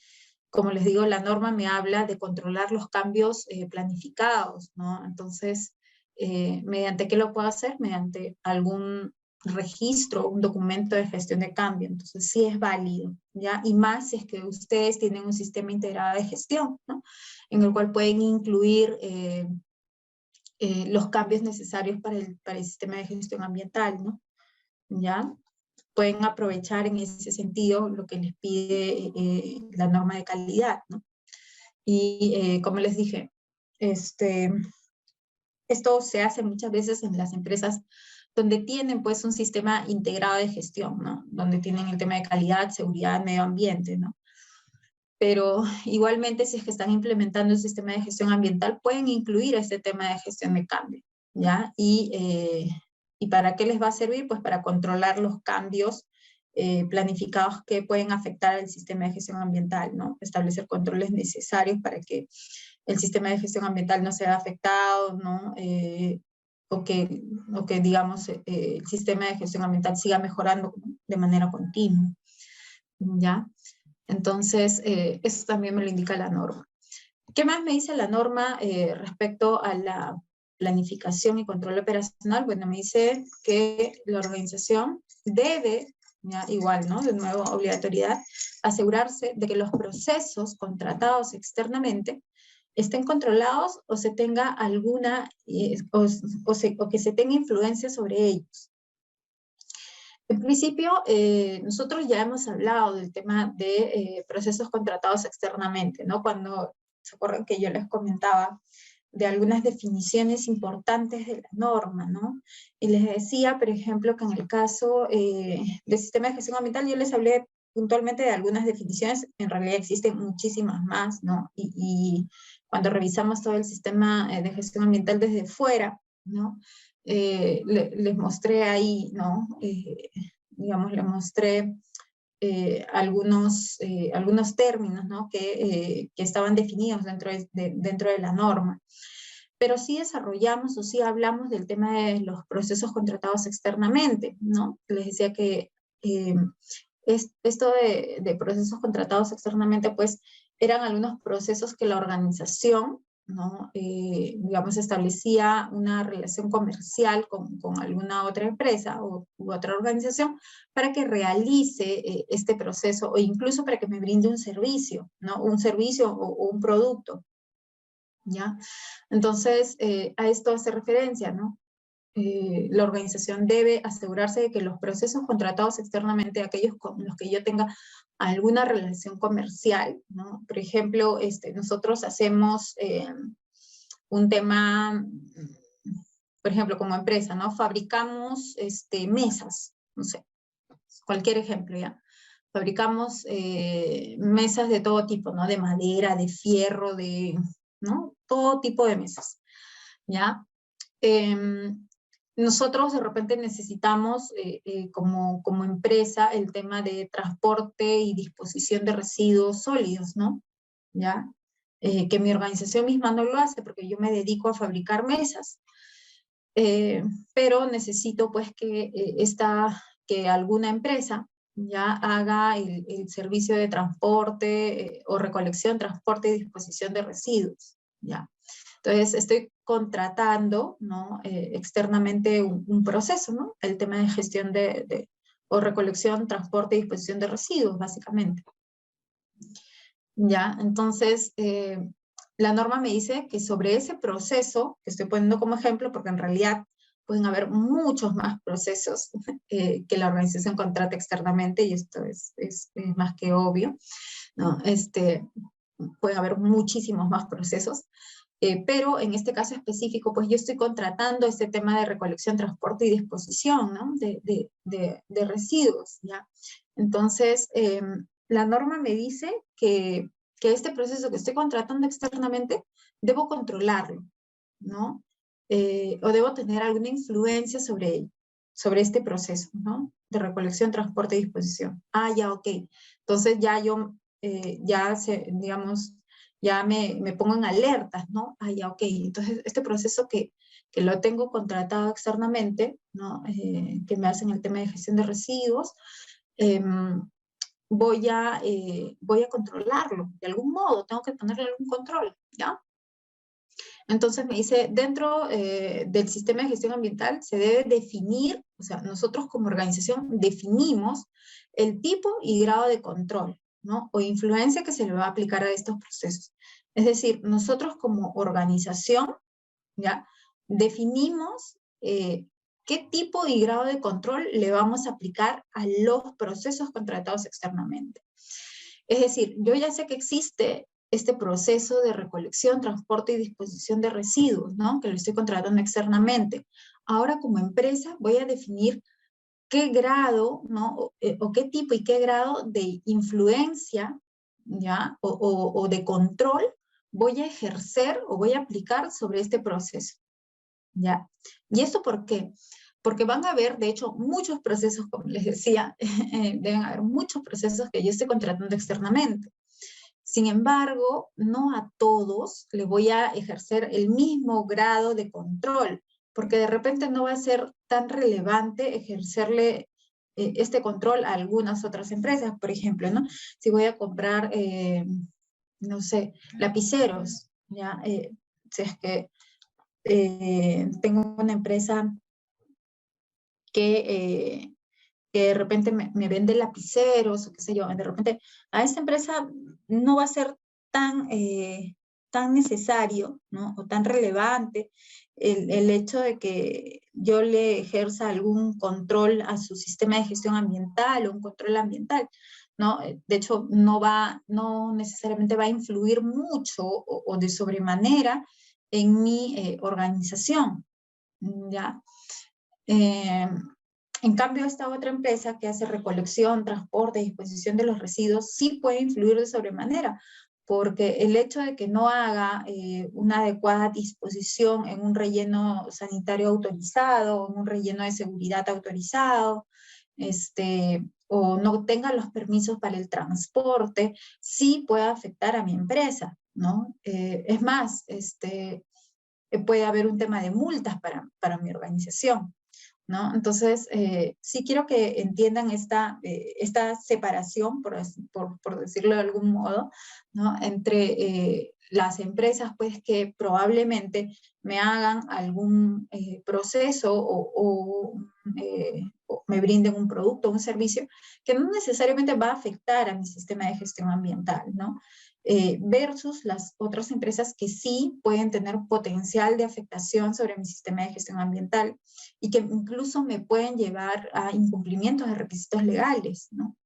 como les digo, la norma me habla de controlar los cambios planificados, ¿no? Entonces, ¿mediante qué lo puedo hacer? Mediante algún registro, un documento de gestión de cambio. Entonces sí es válido, ¿ya? Y más si es que ustedes tienen un sistema integrado de gestión, ¿no? En el cual pueden incluir los cambios necesarios para el sistema de gestión ambiental, ¿no? ¿Ya? Pueden aprovechar en ese sentido lo que les pide la norma de calidad, ¿no? Y como les dije, Esto se hace muchas veces en las empresas donde tienen pues un sistema integrado de gestión, ¿no? Donde tienen el tema de calidad, seguridad, medio ambiente, ¿no? Pero igualmente si es que están implementando un sistema de gestión ambiental, pueden incluir este tema de gestión de cambio, ¿ya? ¿Y para qué les va a servir? Pues para controlar los cambios planificados que pueden afectar al sistema de gestión ambiental, ¿no? Establecer controles necesarios para que el sistema de gestión ambiental no sea afectado, ¿no? O que digamos, el sistema de gestión ambiental siga mejorando de manera continua, ¿ya? Entonces, eso también me lo indica la norma. ¿Qué más me dice la norma respecto a la planificación y control operacional? Bueno, me dice que la organización debe, ya, igual, ¿no? De nuevo, obligatoriedad, asegurarse de que los procesos contratados externamente estén controlados o se tenga alguna, o que se tenga influencia sobre ellos. En principio, nosotros ya hemos hablado del tema de procesos contratados externamente, ¿no? Cuando se acuerdan que yo les comentaba de algunas definiciones importantes de la norma, ¿no? Y les decía, por ejemplo, que en el caso del sistema de gestión ambiental, yo les hablé puntualmente de algunas definiciones, en realidad existen muchísimas más, ¿no? Y cuando revisamos todo el sistema de gestión ambiental desde fuera, ¿no? Les mostré ahí, ¿no? Digamos, les mostré algunos términos, ¿no? Que estaban definidos dentro de la norma. Pero sí desarrollamos o sí hablamos del tema de los procesos contratados externamente, ¿no? Les decía que esto de procesos contratados externamente, pues, eran algunos procesos que la organización, ¿no? Digamos, establecía una relación comercial con alguna otra empresa u otra organización para que realice este proceso o incluso para que me brinde un servicio, ¿no? Un servicio o un producto, ¿ya? Entonces, a esto hace referencia, ¿no? La organización debe asegurarse de que los procesos contratados externamente, aquellos con los que yo tenga alguna relación comercial, ¿no? Por ejemplo, nosotros hacemos un tema, por ejemplo, como empresa, ¿no? Fabricamos mesas, no sé, cualquier ejemplo, ¿ya? Fabricamos mesas de todo tipo, ¿no? De madera, de fierro, ¿no? Todo tipo de mesas, ¿ya? Nosotros de repente necesitamos como empresa el tema de transporte y disposición de residuos sólidos, ¿no? ¿Ya? Que mi organización misma no lo hace porque yo me dedico a fabricar mesas. Pero necesito pues que alguna empresa ya haga el servicio de transporte o recolección, transporte y disposición de residuos, ¿ya? Entonces, estoy contratando, ¿no? Externamente un proceso, ¿no? El tema de gestión o recolección, transporte y disposición de residuos, básicamente. ¿Ya? Entonces, la norma me dice que sobre ese proceso, que estoy poniendo como ejemplo, porque en realidad pueden haber muchos más procesos que la organización contrata externamente, y esto es más que obvio, ¿no? Pueden haber muchísimos más procesos. Pero en este caso específico, pues yo estoy contratando este tema de recolección, transporte y disposición, ¿no? de residuos, ¿ya? Entonces, la norma me dice que este proceso que estoy contratando externamente, debo controlarlo, ¿no? O debo tener alguna influencia sobre este proceso, ¿no? De recolección, transporte y disposición. Ah, ya, ok. Entonces ya yo, digamos, ya me pongo en alertas, ¿no? Ah, ya, ok. Entonces, este proceso que lo tengo contratado externamente, ¿no? Que me hacen el tema de gestión de residuos, voy a controlarlo. De algún modo, tengo que ponerle algún control, ¿ya? Entonces me dice, dentro del sistema de gestión ambiental se debe definir, o sea, nosotros como organización definimos el tipo y grado de control, ¿no? O influencia que se le va a aplicar a estos procesos. Es decir, nosotros como organización, ¿ya? Definimos qué tipo y grado de control le vamos a aplicar a los procesos contratados externamente. Es decir, yo ya sé que existe este proceso de recolección, transporte y disposición de residuos, ¿no? Que lo estoy contratando externamente. Ahora, como empresa, voy a definir qué grado, ¿no? O qué tipo y qué grado de influencia, ¿ya? O de control voy a ejercer o voy a aplicar sobre este proceso, ¿ya? ¿Y esto por qué? Porque van a haber, de hecho, muchos procesos, como les decía, deben haber muchos procesos que yo estoy contratando externamente. Sin embargo, no a todos le voy a ejercer el mismo grado de control, porque de repente no va a ser tan relevante ejercerle este control a algunas otras empresas, por ejemplo, ¿no? Si voy a comprar, no sé, lapiceros, ¿ya? Si es que tengo una empresa que, que de repente me vende lapiceros, o qué sé yo, de repente a esta empresa no va a ser tan, tan necesario, ¿no? O tan relevante el hecho de que yo le ejerza algún control a su sistema de gestión ambiental o un control ambiental, ¿no? De hecho, no necesariamente va a influir mucho o de sobremanera en mi organización, ¿ya? Eh, en cambio, esta otra empresa que hace recolección, transporte y disposición de los residuos sí puede influir de sobremanera, porque el hecho de que no haga una adecuada disposición en un relleno sanitario autorizado, en un relleno de seguridad autorizado, o no tenga los permisos para el transporte, sí puede afectar a mi empresa, ¿no? Es más, puede haber un tema de multas para mi organización, ¿no? Entonces, sí quiero que entiendan esta separación, por decirlo de algún modo, ¿no? Entre las empresas, pues, que probablemente me hagan algún proceso o me brinden un producto o un servicio que no necesariamente va a afectar a mi sistema de gestión ambiental, ¿no? Versus las otras empresas que sí pueden tener potencial de afectación sobre mi sistema de gestión ambiental y que incluso me pueden llevar a incumplimientos de requisitos legales, ¿no?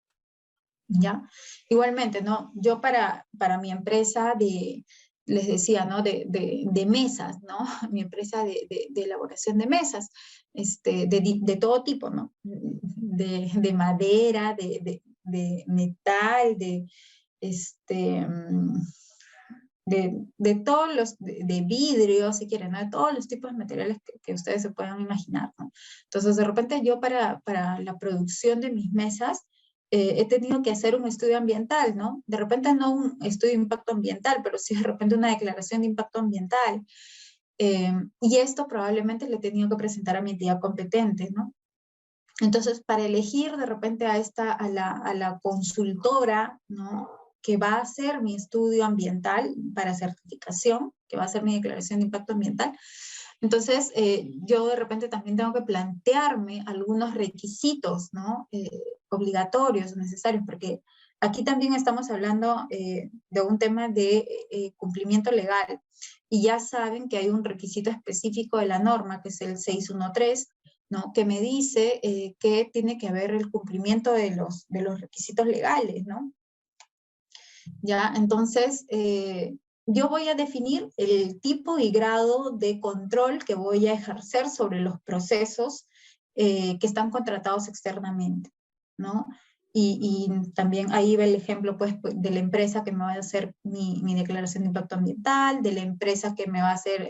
¿Ya? Igualmente, ¿no? Yo para mi empresa les decía, ¿no? De mesas, ¿no? Mi empresa de elaboración de mesas, de todo tipo, ¿no? De madera, de metal, este, mm, de todos los, de vidrio, si quieren, ¿no? De todos los tipos de materiales que ustedes se puedan imaginar, ¿no? Entonces, de repente yo para la producción de mis mesas he tenido que hacer un estudio ambiental, ¿no? De repente no un estudio de impacto ambiental, pero sí de repente una declaración de impacto ambiental. Y esto probablemente le he tenido que presentar a mi entidad competente, ¿no? Entonces, para elegir de repente a la consultora, ¿no? Que va a hacer mi estudio ambiental para certificación, que va a hacer mi declaración de impacto ambiental, entonces yo de repente también tengo que plantearme algunos requisitos, ¿no? Obligatorios, necesarios, porque aquí también estamos hablando de un tema de cumplimiento legal, y ya saben que hay un requisito específico de la norma, que es el 613, ¿no? Que me dice que tiene que haber el cumplimiento de los requisitos legales, ¿no? Ya, entonces, yo voy a definir el tipo y grado de control que voy a ejercer sobre los procesos que están contratados externamente, ¿no? Y también ahí va el ejemplo, pues, de la empresa que me va a hacer mi declaración de impacto ambiental, de la empresa que me va a hacer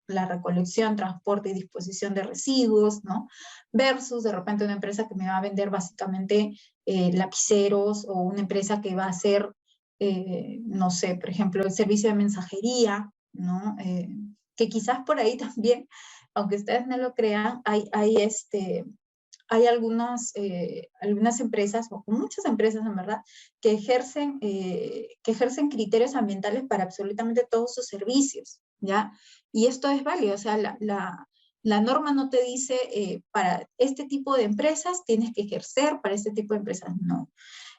la recolección, transporte y disposición de residuos, ¿no? Versus, de repente, una empresa que me va a vender básicamente lapiceros, o una empresa que va a hacer no sé, por ejemplo, el servicio de mensajería, ¿no? Que quizás por ahí también, aunque ustedes no lo crean, hay algunas empresas, o muchas empresas en verdad, que ejercen criterios ambientales para absolutamente todos sus servicios, ¿ya? Y esto es válido, o sea, la norma no te dice para este tipo de empresas tienes que ejercer, para este tipo de empresas no.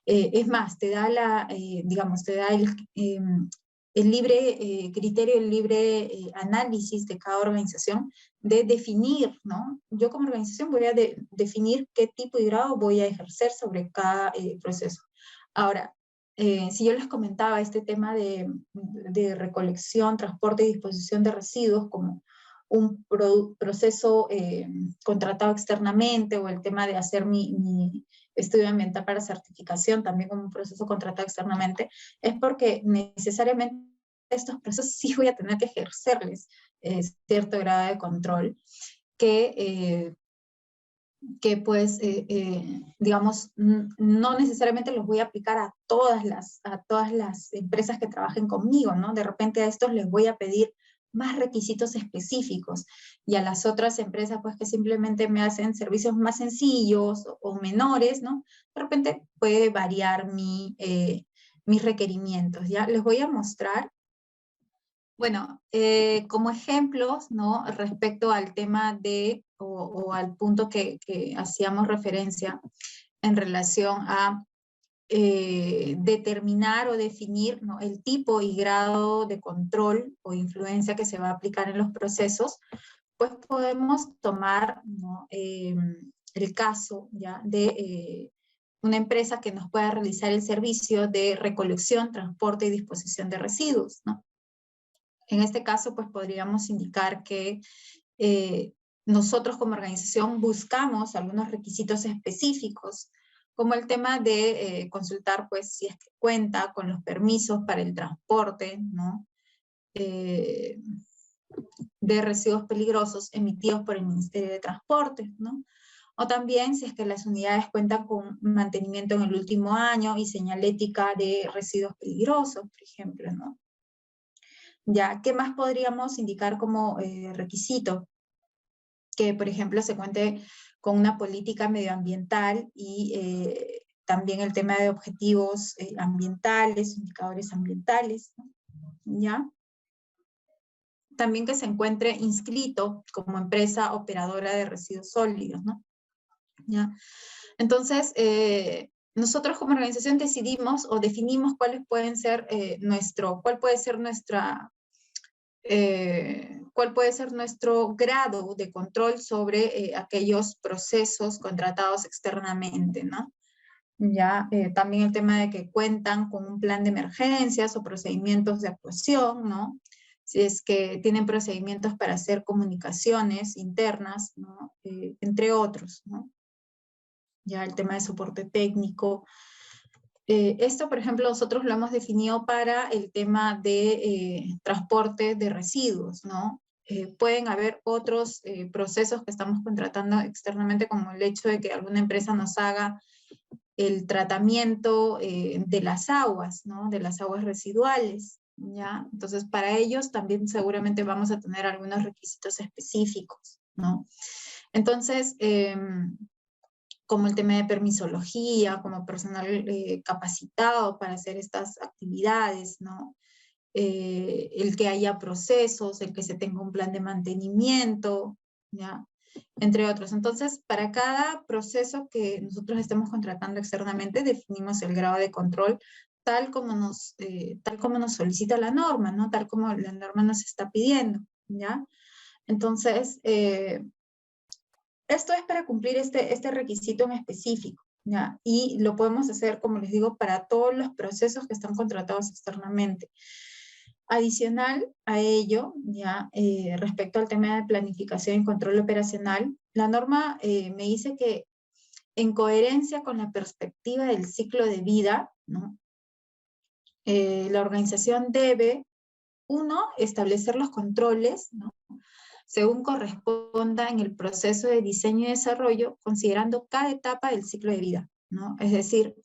Es más, te da digamos, te da el libre criterio, el libre análisis de cada organización de definir, ¿no? Yo como organización voy a definir qué tipo de grado voy a ejercer sobre cada proceso. Ahora, si yo les comentaba este tema de recolección, transporte y disposición de residuos como un proceso contratado externamente, o el tema de hacer mi estudio ambiental para certificación también como un proceso contratado externamente, es porque necesariamente estos procesos sí voy a tener que ejercerles cierto grado de control que pues, digamos, no necesariamente los voy a aplicar a todas las empresas que trabajen conmigo, ¿no? De repente a estos les voy a pedir más requisitos específicos, y a las otras empresas, pues, que simplemente me hacen servicios más sencillos o menores, ¿no? De repente puede variar mis requerimientos, ¿ya? Les voy a mostrar, bueno, como ejemplos, ¿no? Respecto al tema o al punto que hacíamos referencia en relación a determinar o definir, ¿no? El tipo y grado de control o influencia que se va a aplicar en los procesos, pues podemos tomar, ¿no? El caso, ¿ya? De una empresa que nos pueda realizar el servicio de recolección, transporte y disposición de residuos, ¿no? En este caso, pues podríamos indicar que nosotros como organización buscamos algunos requisitos específicos, como el tema de consultar, pues, si es que cuenta con los permisos para el transporte, ¿no? De residuos peligrosos emitidos por el Ministerio de Transporte, ¿no? O también si es que las unidades cuentan con mantenimiento en el último año y señalética de residuos peligrosos, por ejemplo, ¿no? Ya, ¿qué más podríamos indicar como requisito? Que, por ejemplo, se cuente con una política medioambiental y también el tema de objetivos ambientales, indicadores ambientales, ¿no? ¿Ya? También que se encuentre inscrito como empresa operadora de residuos sólidos, ¿no? ¿Ya? Entonces, nosotros como organización decidimos o definimos cuáles pueden ser cuál puede ser cuál puede ser nuestro grado de control sobre aquellos procesos contratados externamente, ¿no? Ya, también el tema de que cuentan con un plan de emergencias o procedimientos de actuación, ¿no? Si es que tienen procedimientos para hacer comunicaciones internas, ¿no? Entre otros, ¿no? Ya el tema de soporte técnico. Esto, por ejemplo, nosotros lo hemos definido para el tema de transporte de residuos, ¿no? Pueden haber otros procesos que estamos contratando externamente, como el hecho de que alguna empresa nos haga el tratamiento de las aguas, ¿no? De las aguas residuales, ¿ya? Entonces, para ellos también seguramente vamos a tener algunos requisitos específicos, ¿no? Entonces, como el tema de permisología, como personal capacitado para hacer estas actividades, ¿no? El que haya procesos, el que se tenga un plan de mantenimiento, ¿ya? Entre otros. Entonces, para cada proceso que nosotros estemos contratando externamente, definimos el grado de control tal como nos solicita la norma, ¿no? Tal como la norma nos está pidiendo, ¿ya? Entonces, esto es para cumplir este requisito en específico, ¿ya? Y lo podemos hacer, como les digo, para todos los procesos que están contratados externamente. Adicional a ello, ya, respecto al tema de planificación y control operacional, la norma me dice que en coherencia con la perspectiva del ciclo de vida, ¿no? La organización debe, uno, establecer los controles, ¿no? Según corresponda en el proceso de diseño y desarrollo, considerando cada etapa del ciclo de vida, ¿no? Es decir,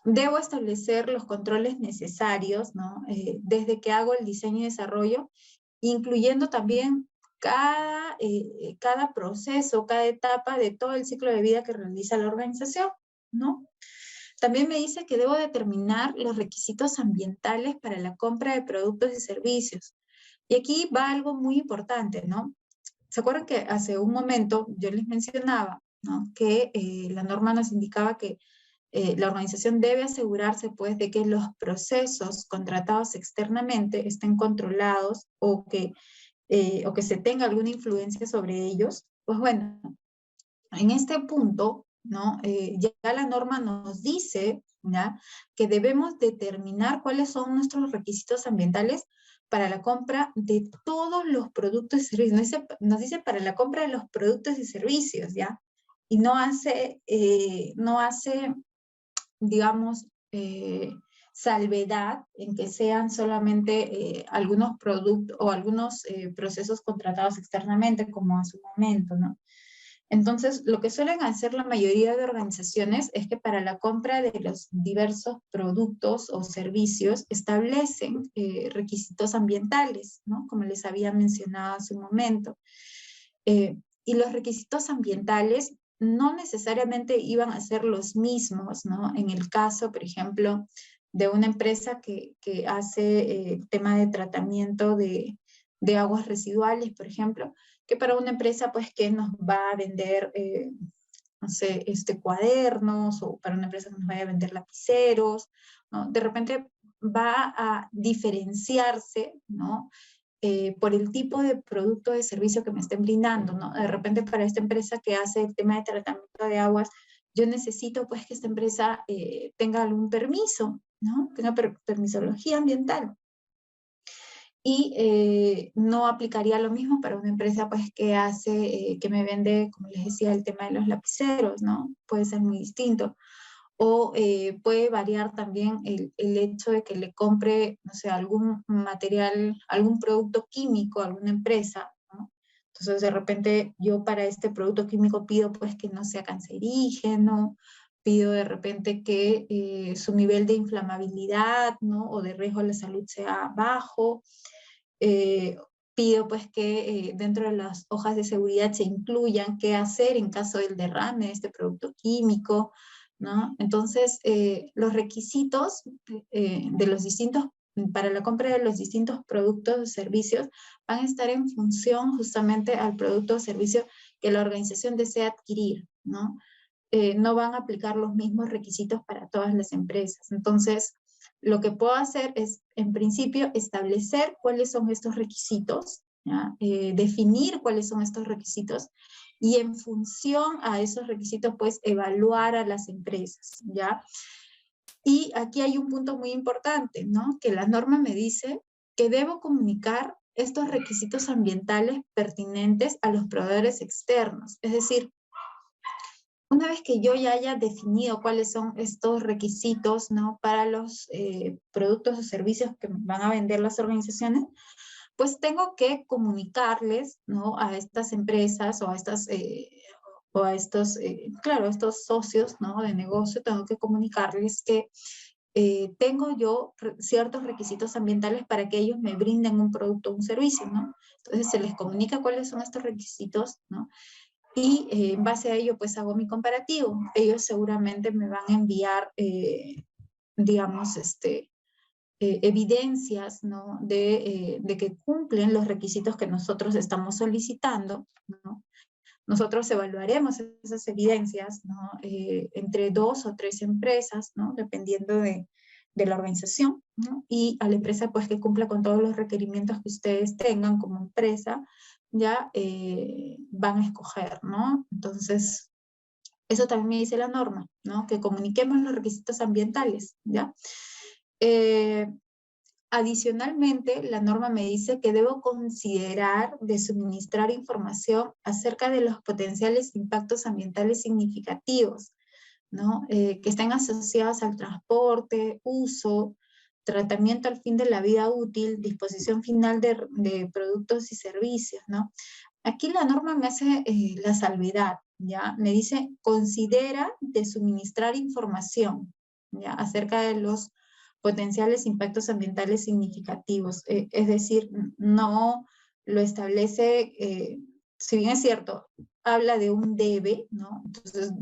debo establecer los controles necesarios, ¿no? Desde que hago el diseño y desarrollo, incluyendo también cada proceso, cada etapa de todo el ciclo de vida que realiza la organización, ¿no? También me dice que debo determinar los requisitos ambientales para la compra de productos y servicios. Y aquí va algo muy importante, ¿no? ¿Se acuerdan que hace un momento yo les mencionaba, ¿no? Que la norma nos indicaba que la organización debe asegurarse, pues, de que los procesos contratados externamente estén controlados o que se tenga alguna influencia sobre ellos? Pues bueno, en este punto, ¿no? Ya la norma nos dice ¿ya? Que debemos determinar cuáles son nuestros requisitos ambientales para la compra de todos los productos y servicios. Nos dice para la compra de los productos y servicios, ¿ya? Y no hace digamos, salvedad en que sean solamente algunos productos o algunos procesos contratados externamente, como a su momento, ¿no? Entonces, lo que suelen hacer la mayoría de organizaciones es que para la compra de los diversos productos o servicios establecen requisitos ambientales, ¿no? Como les había mencionado hace un momento. Y los requisitos ambientales no necesariamente iban a ser los mismos, ¿no? En el caso, por ejemplo, de una empresa que hace tema de tratamiento de aguas residuales, por ejemplo, que para una empresa pues que nos va a vender, no sé, cuadernos, o para una empresa que nos vaya a vender lapiceros, ¿no? De repente va a diferenciarse, ¿no? Por el tipo de producto o de servicio que me estén brindando, ¿no? De repente para esta empresa que hace el tema de tratamiento de aguas, yo necesito pues que esta empresa tenga algún permiso, ¿no? Tenga permisología ambiental. Y no aplicaría lo mismo para una empresa pues que hace, que me vende, como les decía, el tema de los lapiceros, ¿no? Puede ser muy distinto. O puede variar también el hecho de que le compre, no sé, algún material, algún producto químico a alguna empresa, ¿no? Entonces, de repente, yo para este producto químico pido pues que no sea cancerígeno, pido de repente que su nivel de inflamabilidad, ¿no? O de riesgo a la salud sea bajo. Eh, Pido pues que dentro de las hojas de seguridad se incluyan qué hacer en caso del derrame de este producto químico, ¿no? Entonces, los requisitos de los distintos, para la compra de los distintos productos o servicios van a estar en función justamente al producto o servicio que la organización desea adquirir, ¿no? No van a aplicar los mismos requisitos para todas las empresas. Entonces, lo que puedo hacer es, en principio, establecer cuáles son estos requisitos, ¿ya? Definir cuáles son estos requisitos y en función a esos requisitos, pues, evaluar a las empresas, ¿ya? Y aquí hay un punto muy importante, ¿no? Que la norma me dice que debo comunicar estos requisitos ambientales pertinentes a los proveedores externos. Es decir, una vez que yo ya haya definido cuáles son estos requisitos, ¿no? Para los productos o servicios que van a vender las organizaciones, pues tengo que comunicarles, ¿no? A estas empresas o a estos, claro, estos socios, ¿no? De negocio, tengo que comunicarles que tengo yo ciertos requisitos ambientales para que ellos me brinden un producto o un servicio, ¿no? Entonces se les comunica cuáles son estos requisitos, ¿no? Y en base a ello, pues hago mi comparativo. Ellos seguramente me van a enviar, digamos, evidencias, ¿no? De que cumplen los requisitos que nosotros estamos solicitando, ¿no? Nosotros evaluaremos esas evidencias, ¿no? Entre 2 o 3 empresas, ¿no? Dependiendo de la organización, ¿no? Y a la empresa, pues, que cumpla con todos los requerimientos que ustedes tengan como empresa, ya van a escoger, ¿no? Entonces, eso también me dice la norma, ¿no? Que comuniquemos los requisitos ambientales, ¿ya? Eh, Adicionalmente, la norma me dice que debo considerar de suministrar información acerca de los potenciales impactos ambientales significativos, ¿no? Que estén asociados al transporte, uso, tratamiento al fin de la vida útil, disposición final de productos y servicios, ¿no? Aquí la norma me hace la salvedad, ¿ya? Me dice, considera de suministrar información, ¿ya? Acerca de los potenciales impactos ambientales significativos. Es decir, no lo establece, si bien es cierto, habla de un debe, ¿no? Entonces,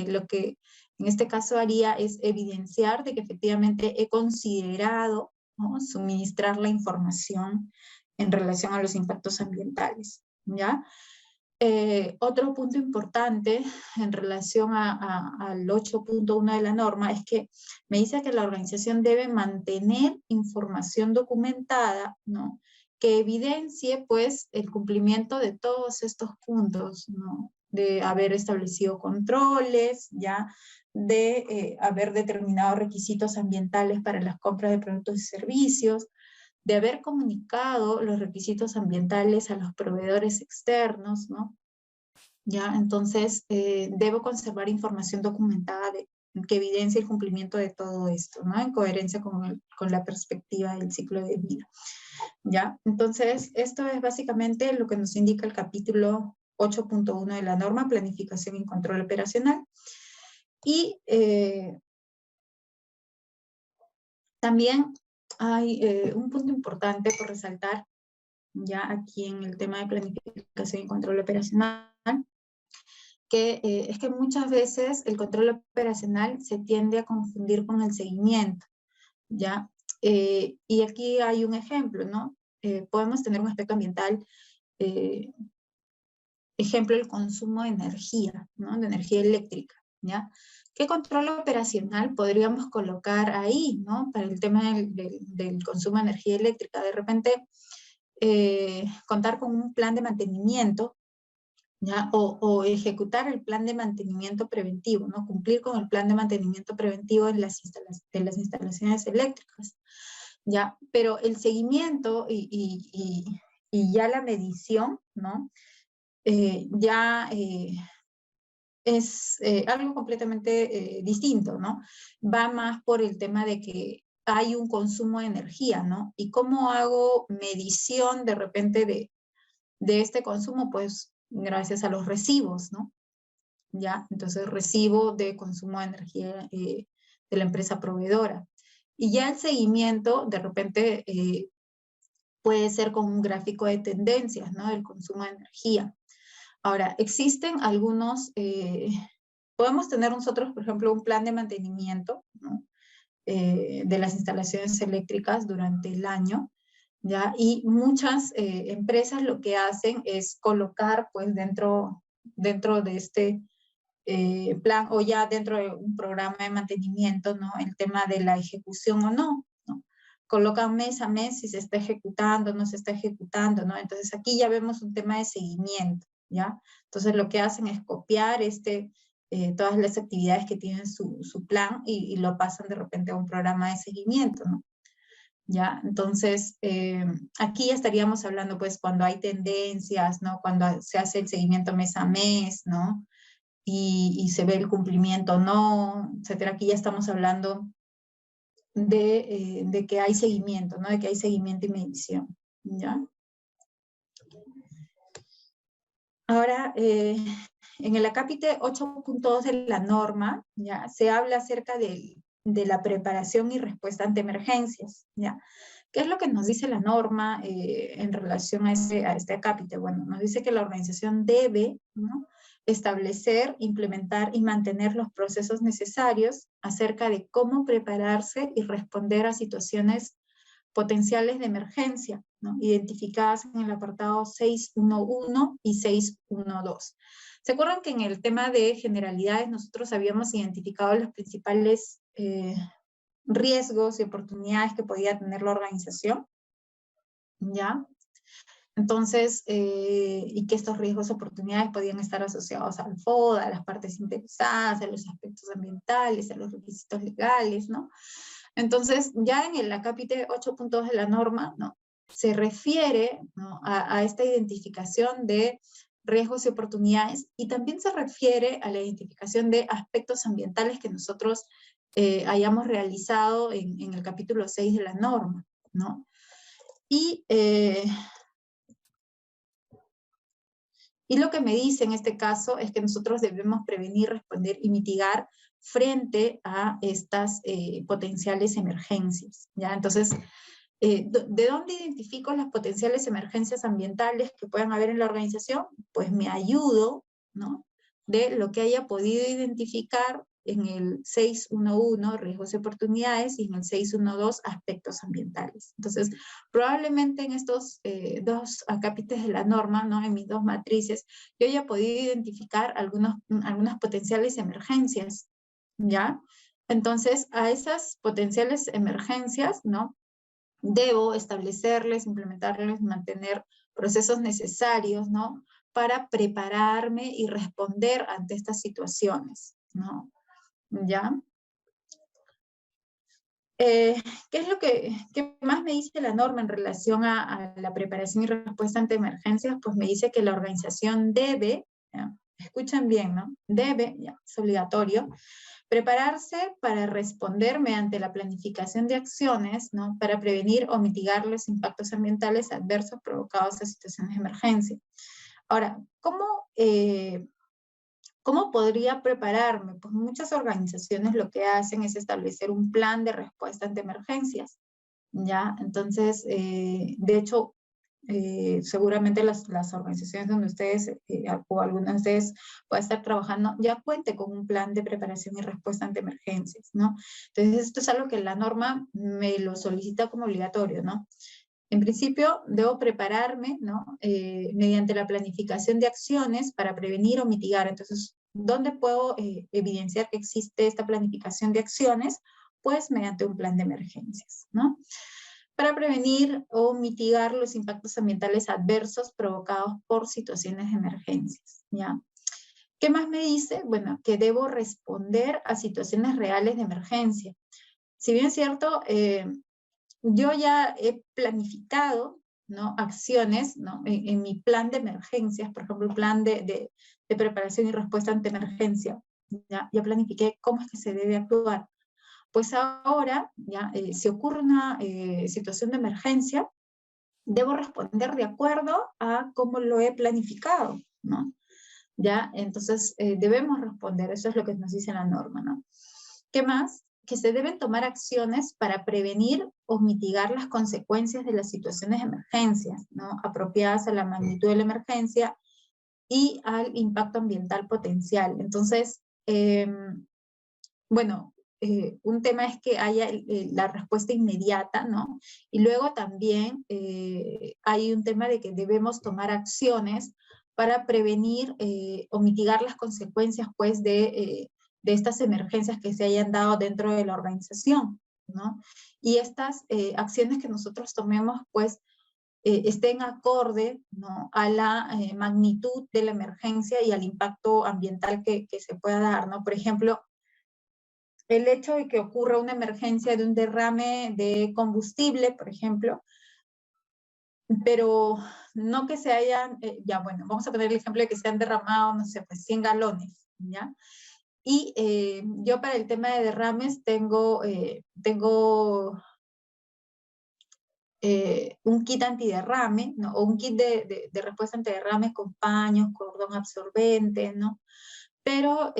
lo que en este caso haría es evidenciar de que efectivamente he considerado, ¿no? Suministrar la información en relación a los impactos ambientales, ¿ya? Otro punto importante en relación al 8.1 de la norma es que me dice que la organización debe mantener información documentada, ¿no? Que evidencie, pues, el cumplimiento de todos estos puntos, ¿no? de haber establecido controles, ¿ya? De haber determinado requisitos ambientales para las compras de productos y servicios, de haber comunicado los requisitos ambientales a los proveedores externos, ¿no? ¿Ya? Entonces, debo conservar información documentada que evidencie el cumplimiento de todo esto, ¿no? En coherencia con la perspectiva del ciclo de vida, ¿ya? Entonces, esto es básicamente lo que nos indica el capítulo 8.1 de la norma, planificación y control operacional. Y también hay un punto importante por resaltar, ya aquí en el tema de planificación y control operacional, que es que muchas veces el control operacional se tiende a confundir con el seguimiento, ¿ya? Y aquí hay un ejemplo, ¿no? Podemos tener un aspecto ambiental, ejemplo, el consumo de energía, ¿no? De energía eléctrica, ¿ya? ¿Qué control operacional podríamos colocar ahí, ¿no? Para el tema del consumo de energía eléctrica. De repente, contar con un plan de mantenimiento, ¿ya? O ejecutar el plan de mantenimiento preventivo, ¿no? Cumplir con el plan de mantenimiento preventivo de las instalaciones eléctricas, ¿ya? Pero el seguimiento y ya la medición, ¿no? Ya es algo completamente distinto, ¿no? Va más por el tema de que hay un consumo de energía, ¿no? Y cómo hago medición de repente de este consumo, pues gracias a los recibos, ¿no? ¿Ya? Entonces, recibo de consumo de energía de la empresa proveedora. Y ya el seguimiento, de repente, puede ser con un gráfico de tendencias, ¿no? Del consumo de energía. Ahora, existen algunos, podemos tener nosotros, por ejemplo, un plan de mantenimiento, ¿no? De las instalaciones eléctricas durante el año, ¿ya? Y muchas empresas lo que hacen es colocar, pues, dentro de este plan o ya dentro de un programa de mantenimiento, ¿no? El tema de la ejecución o no, ¿no? Colocan mes a mes si se está ejecutando, no se está ejecutando, ¿no? Entonces aquí ya vemos un tema de seguimiento, ¿ya? Entonces lo que hacen es copiar todas las actividades que tienen su plan y lo pasan de repente a un programa de seguimiento, ¿no? ¿Ya? Entonces, aquí ya estaríamos hablando, pues, cuando hay tendencias, ¿no? Cuando se hace el seguimiento mes a mes, ¿no? Y se ve el cumplimiento o no, etcétera. Aquí ya estamos hablando de que hay seguimiento, ¿no? De que hay seguimiento y medición, ¿ya? Ahora, en el acápite 8.2 de la norma, ¿ya? Se habla acerca de la preparación y respuesta ante emergencias, ¿ya? ¿Qué es lo que nos dice la norma en relación a este acápite? Bueno, nos dice que la organización debe, ¿no? Establecer, implementar y mantener los procesos necesarios acerca de cómo prepararse y responder a situaciones potenciales de emergencia, ¿no? Identificadas en el apartado 6.1.1 y 6.1.2. ¿Se acuerdan que en el tema de generalidades nosotros habíamos identificado los principales riesgos y oportunidades que podía tener la organización? ¿Ya? Entonces, y que estos riesgos y oportunidades podían estar asociados al FODA, a las partes interesadas, a los aspectos ambientales, a los requisitos legales, ¿no? Entonces, ya en el acápite 8.2 de la norma, ¿no? Se refiere, ¿no? a esta identificación de riesgos y oportunidades y también se refiere a la identificación de aspectos ambientales que nosotros hayamos realizado en el capítulo 6 de la norma, ¿no? Y lo que me dice en este caso es que nosotros debemos prevenir, responder y mitigar frente a estas potenciales emergencias, ¿ya? Entonces, ¿de dónde identifico las potenciales emergencias ambientales que puedan haber en la organización? Pues me ayudo, ¿no? De lo que haya podido identificar en el 6.1.1, riesgos y oportunidades, y en el 6.1.2, aspectos ambientales. Entonces, probablemente en estos dos acápites de la norma, ¿no? En mis dos matrices, yo haya podido identificar algunas potenciales emergencias, ¿ya? Entonces, a esas potenciales emergencias, ¿no? Debo establecerles, implementarles, mantener procesos necesarios, ¿no? para prepararme y responder ante estas situaciones, ¿no? ¿Ya? ¿Qué es lo qué más me dice la norma en relación a la preparación y respuesta ante emergencias? Pues me dice que la organización debe, ¿ya? Escuchen bien, ¿no? Debe, ya, es obligatorio, prepararse para responder mediante la planificación de acciones, ¿no? Para prevenir o mitigar los impactos ambientales adversos provocados en situaciones de emergencia. Ahora, ¿cómo podría prepararme? Pues muchas organizaciones lo que hacen es establecer un plan de respuesta ante emergencias, ¿ya? Entonces, de hecho, seguramente las organizaciones donde ustedes o algunas de ustedes puedan estar trabajando ya cuente con un plan de preparación y respuesta ante emergencias, ¿no? Entonces, esto es algo que la norma me lo solicita como obligatorio, ¿no? En principio, debo prepararme, ¿no? Mediante la planificación de acciones para prevenir o mitigar. Entonces, ¿dónde puedo evidenciar que existe esta planificación de acciones? Pues mediante un plan de emergencias, ¿no? Para prevenir o mitigar los impactos ambientales adversos provocados por situaciones de emergencias, ¿ya? ¿Qué más me dice? Bueno, que debo responder a situaciones reales de emergencia. Si bien es cierto, yo ya he planificado, ¿no? Acciones, ¿no? En mi plan de emergencias, por ejemplo, el plan de preparación y respuesta ante emergencia, ya planifiqué cómo es que se debe actuar. Pues ahora, ya, si ocurre una situación de emergencia, debo responder de acuerdo a cómo lo he planificado, ¿no? Ya, entonces debemos responder, eso es lo que nos dice la norma, ¿no? ¿Qué más? Que se deben tomar acciones para prevenir o mitigar las consecuencias de las situaciones de emergencia, ¿no? Apropiadas a la magnitud de la emergencia y al impacto ambiental potencial. Entonces, bueno, un tema es que haya la respuesta inmediata, ¿no? Y luego también hay un tema de que debemos tomar acciones para prevenir o mitigar las consecuencias, pues, de estas emergencias que se hayan dado dentro de la organización, ¿no? Y estas acciones que nosotros tomemos, pues, estén acorde, ¿no? A la magnitud de la emergencia y al impacto ambiental que se pueda dar, ¿no? Por ejemplo, el hecho de que ocurra una emergencia de un derrame de combustible, por ejemplo, pero no que se hayan, ya bueno, vamos a poner el ejemplo de que se han derramado, no sé, pues 100 galones, ¿ya? Y yo para el tema de derrames tengo un kit antiderrame, ¿no? O un kit de respuesta antiderrame con paños, cordón absorbente, ¿no? Pero,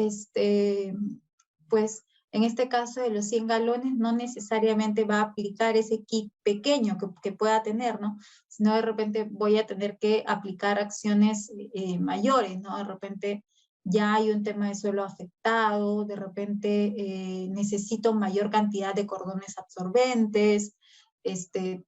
pues, en este caso de los 100 galones, no necesariamente va a aplicar ese kit pequeño que pueda tener, ¿no? Sino de repente voy a tener que aplicar acciones mayores, ¿no? De repente ya hay un tema de suelo afectado, de repente necesito mayor cantidad de cordones absorbentes,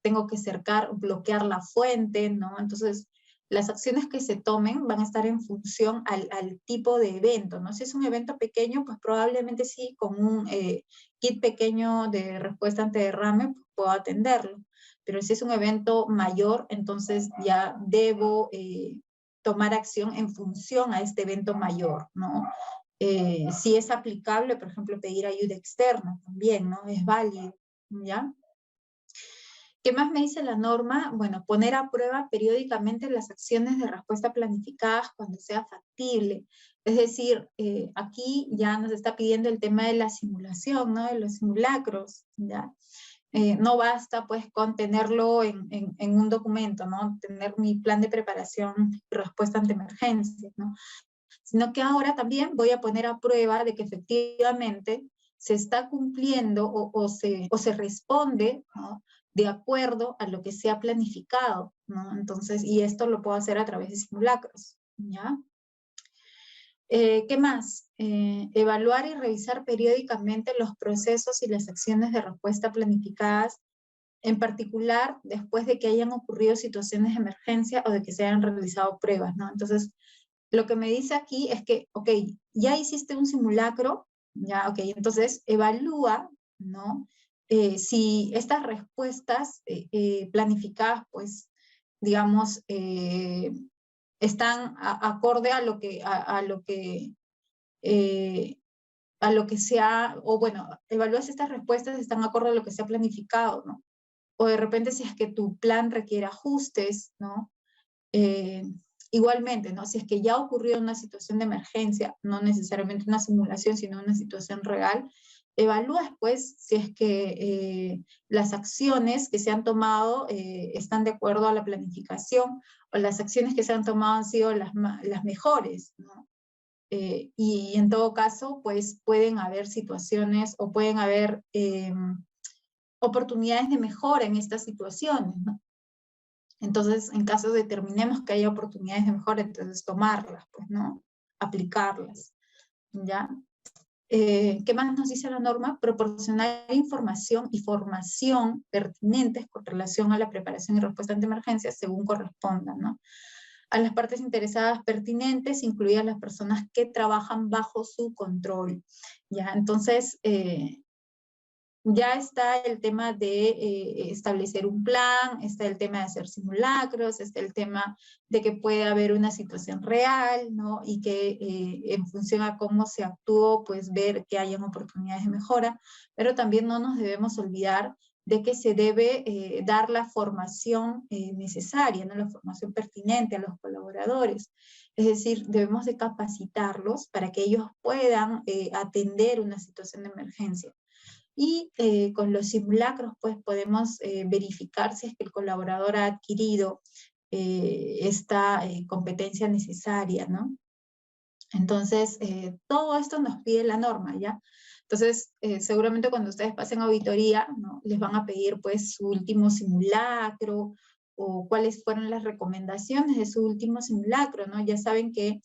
tengo que cercar, bloquear la fuente, ¿no? Entonces, las acciones que se tomen van a estar en función al tipo de evento, ¿no? Si es un evento pequeño, pues probablemente sí, con un kit pequeño de respuesta ante derrame, pues puedo atenderlo. Pero si es un evento mayor, entonces ya debo tomar acción en función a este evento mayor, ¿no? Si es aplicable, por ejemplo, pedir ayuda externa también, ¿no? Es válido, ¿ya? ¿Qué más me dice la norma? Bueno, poner a prueba periódicamente las acciones de respuesta planificadas cuando sea factible. Es decir, aquí ya nos está pidiendo el tema de la simulación, ¿no? De los simulacros, ¿ya? No basta pues con tenerlo en un documento, ¿no? Tener mi plan de preparación y respuesta ante emergencias, ¿no? Sino que ahora también voy a poner a prueba de que efectivamente se está cumpliendo o se responde, ¿no? De acuerdo a lo que se ha planificado, ¿no? Entonces, y esto lo puedo hacer a través de simulacros, ¿ya? ¿Qué más? Evaluar y revisar periódicamente los procesos y las acciones de respuesta planificadas, en particular después de que hayan ocurrido situaciones de emergencia o de que se hayan realizado pruebas, ¿no? Entonces, lo que me dice aquí es que, ok, ya hiciste un simulacro, ya, ok, entonces evalúa, ¿no? Si estas respuestas planificadas, pues, digamos, están acorde a lo que, a lo que sea, o bueno, evalúas estas respuestas están acorde a lo que se ha planificado, ¿no? O de repente si es que tu plan requiere ajustes, ¿no? Igualmente, ¿no? Si es que ya ocurrió una situación de emergencia, no necesariamente una simulación, sino una situación real, evalúas pues si es que las acciones que se han tomado están de acuerdo a la planificación, o las acciones que se han tomado han sido las mejores, ¿no? Y en todo caso, pues pueden haber situaciones o pueden haber oportunidades de mejora en estas situaciones, ¿no? Entonces, en caso determinemos que haya oportunidades de mejora, entonces tomarlas, pues, ¿no? Aplicarlas, ¿ya? ¿Qué más nos dice la norma? Proporcionar información y formación pertinentes con relación a la preparación y respuesta ante emergencias según corresponda, ¿no? A las partes interesadas pertinentes, incluidas las personas que trabajan bajo su control, ¿ya? Entonces, ya está el tema de establecer un plan, está el tema de hacer simulacros, está el tema de que puede haber una situación real, ¿no? Y que en función a cómo se actuó, pues ver que hayan oportunidades de mejora, pero también no nos debemos olvidar de que se debe dar la formación necesaria, ¿no? La formación pertinente a los colaboradores. Es decir, debemos de capacitarlos para que ellos puedan atender una situación de emergencia. Y con los simulacros pues podemos verificar si es que el colaborador ha adquirido esta competencia necesaria, ¿no? Entonces, todo esto nos pide la norma, ¿ya? Entonces, seguramente cuando ustedes pasen auditoría, ¿no? Les van a pedir pues su último simulacro o cuáles fueron las recomendaciones de su último simulacro, ¿no? Ya saben que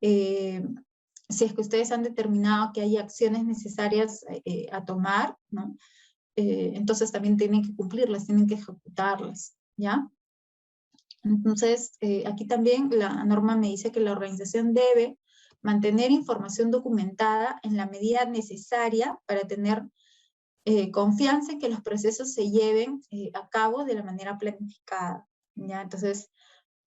si es que ustedes han determinado que hay acciones necesarias a tomar, ¿no? Entonces también tienen que cumplirlas, tienen que ejecutarlas, ¿ya? Entonces, aquí también la norma me dice que la organización debe mantener información documentada en la medida necesaria para tener confianza en que los procesos se lleven a cabo de la manera planificada, ¿ya? Entonces,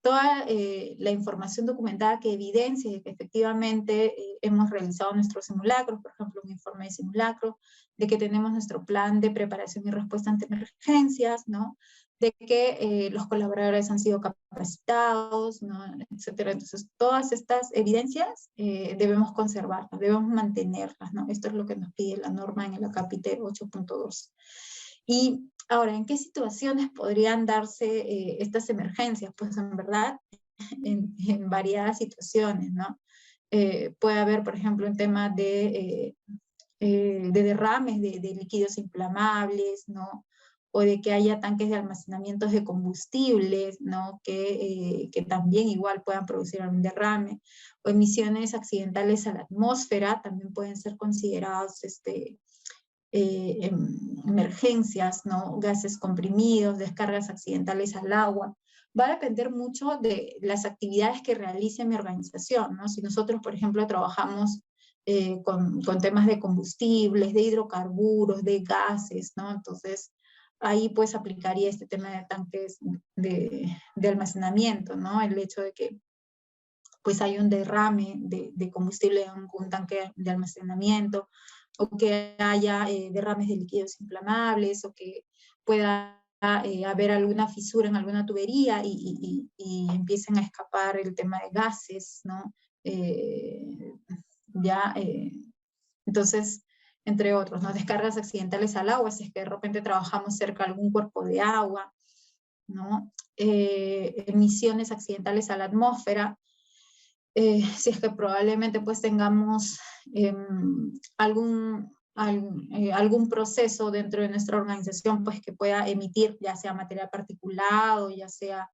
toda la información documentada que evidencie que efectivamente hemos realizado nuestros simulacros, por ejemplo, un informe de simulacro, de que tenemos nuestro plan de preparación y respuesta ante emergencias, ¿no? De que los colaboradores han sido capacitados, ¿no? Etcétera. Entonces, todas estas evidencias debemos conservarlas, debemos mantenerlas, ¿no? Esto es lo que nos pide la norma en el acápite 8.2. Y ahora, ¿en qué situaciones podrían darse estas emergencias? Pues en verdad, en variadas situaciones, ¿no? Puede haber, por ejemplo, un tema de derrames de líquidos inflamables, ¿no? O de que haya tanques de almacenamientos de combustibles, ¿no? Que también igual puedan producir algún derrame, o emisiones accidentales a la atmósfera, también pueden ser considerados emergencias, ¿no? Gases comprimidos, descargas accidentales al agua. Va a depender mucho de las actividades que realice mi organización, ¿no? Si nosotros, por ejemplo, trabajamos con temas de combustibles, de hidrocarburos, de gases, ¿no? Entonces, ahí pues aplicaría este tema de tanques de almacenamiento, ¿no? El hecho de que pues hay un derrame de combustible en un tanque de almacenamiento, o que haya derrames de líquidos inflamables, o que pueda haber alguna fisura en alguna tubería y empiecen a escapar el tema de gases, ¿no? Ya, entonces, entre otros, ¿no? Descargas accidentales al agua, si es que de repente trabajamos cerca de algún cuerpo de agua, ¿no? Emisiones accidentales a la atmósfera, si es que probablemente pues tengamos algún proceso dentro de nuestra organización pues que pueda emitir ya sea material particulado, ya sea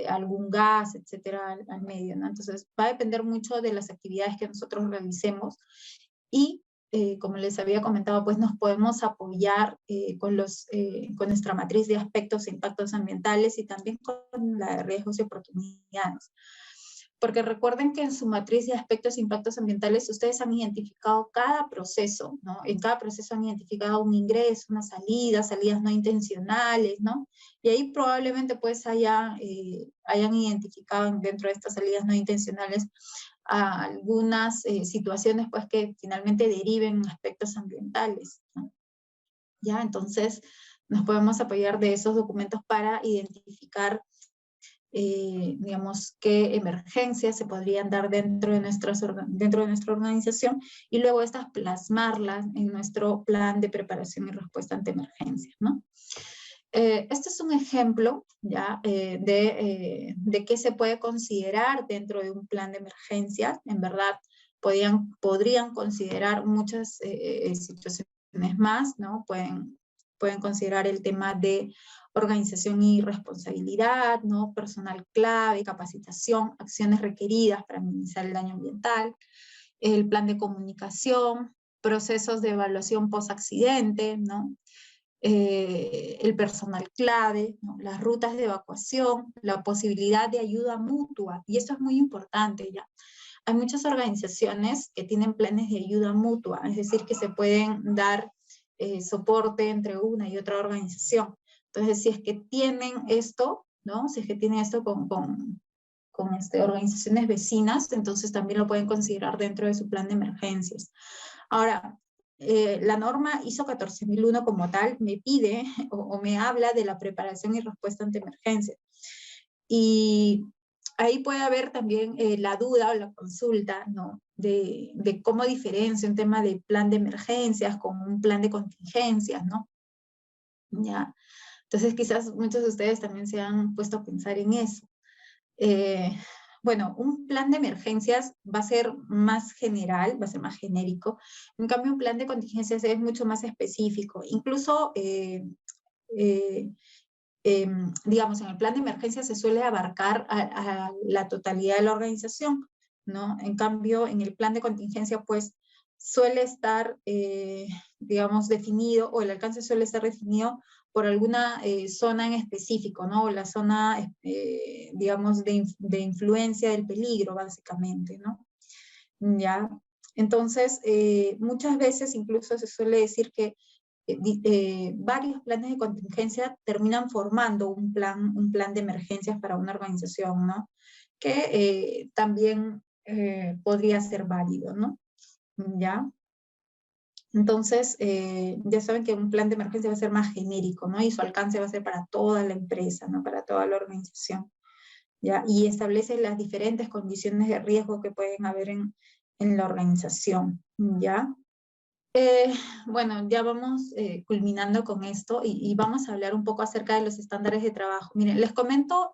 algún gas, etcétera, al medio, ¿no? Entonces va a depender mucho de las actividades que nosotros realicemos y como les había comentado, pues nos podemos apoyar con nuestra matriz de aspectos e impactos ambientales y también con la de riesgos y oportunidades. Porque recuerden que en su matriz de aspectos e impactos ambientales ustedes han identificado cada proceso, ¿no? En cada proceso han identificado un ingreso, una salida, salidas no intencionales, ¿no? Y ahí probablemente pues hayan identificado dentro de estas salidas no intencionales algunas situaciones pues que finalmente deriven en aspectos ambientales, ¿no? ¿Ya? Entonces nos podemos apoyar de esos documentos para identificar digamos, qué emergencias se podrían dar dentro de nuestra organización y luego estas plasmarlas en nuestro plan de preparación y respuesta ante emergencias, ¿no? Este es un ejemplo ¿ya? De qué se puede considerar dentro de un plan de emergencias. En verdad, podrían considerar muchas situaciones más, ¿no? Pueden considerar el tema de organización y responsabilidad, ¿no? Personal clave, capacitación, acciones requeridas para minimizar el daño ambiental, el plan de comunicación, procesos de evaluación post-accidente, ¿no? El personal clave, ¿no? Las rutas de evacuación, la posibilidad de ayuda mutua, y esto es muy importante ya. Hay muchas organizaciones que tienen planes de ayuda mutua, es decir, que se pueden dar soporte entre una y otra organización. Entonces, si es que tienen esto, ¿no? Si es que tienen esto con organizaciones vecinas, entonces también lo pueden considerar dentro de su plan de emergencias. Ahora, la norma ISO 14001 como tal me pide o me habla de la preparación y respuesta ante emergencias. Y ahí puede haber también la duda o la consulta, ¿no? De cómo diferencia un tema de plan de emergencias con un plan de contingencias, ¿no? ¿Ya? Entonces quizás muchos de ustedes también se han puesto a pensar en eso. Bueno, un plan de emergencias va a ser más general, va a ser más genérico. En cambio, un plan de contingencias es mucho más específico. Incluso, digamos, en el plan de emergencias se suele abarcar a la totalidad de la organización, ¿no? En cambio, en el plan de contingencia, pues, suele estar, digamos, definido, o el alcance suele estar definido por alguna zona en específico, ¿no? O la zona, digamos, de influencia del peligro, básicamente, ¿no? ¿Ya? Entonces, muchas veces incluso se suele decir que varios planes de contingencia terminan formando un plan de emergencias para una organización, ¿no? Que también podría ser válido, ¿no? ¿Ya? Entonces, ya saben que un plan de emergencia va a ser más genérico, ¿no? Y su alcance va a ser para toda la empresa, ¿no? Para toda la organización, ¿ya? Y establece las diferentes condiciones de riesgo que pueden haber en la organización, ¿ya? Bueno, ya vamos culminando con esto y vamos a hablar un poco acerca de los estándares de trabajo. Miren, les comento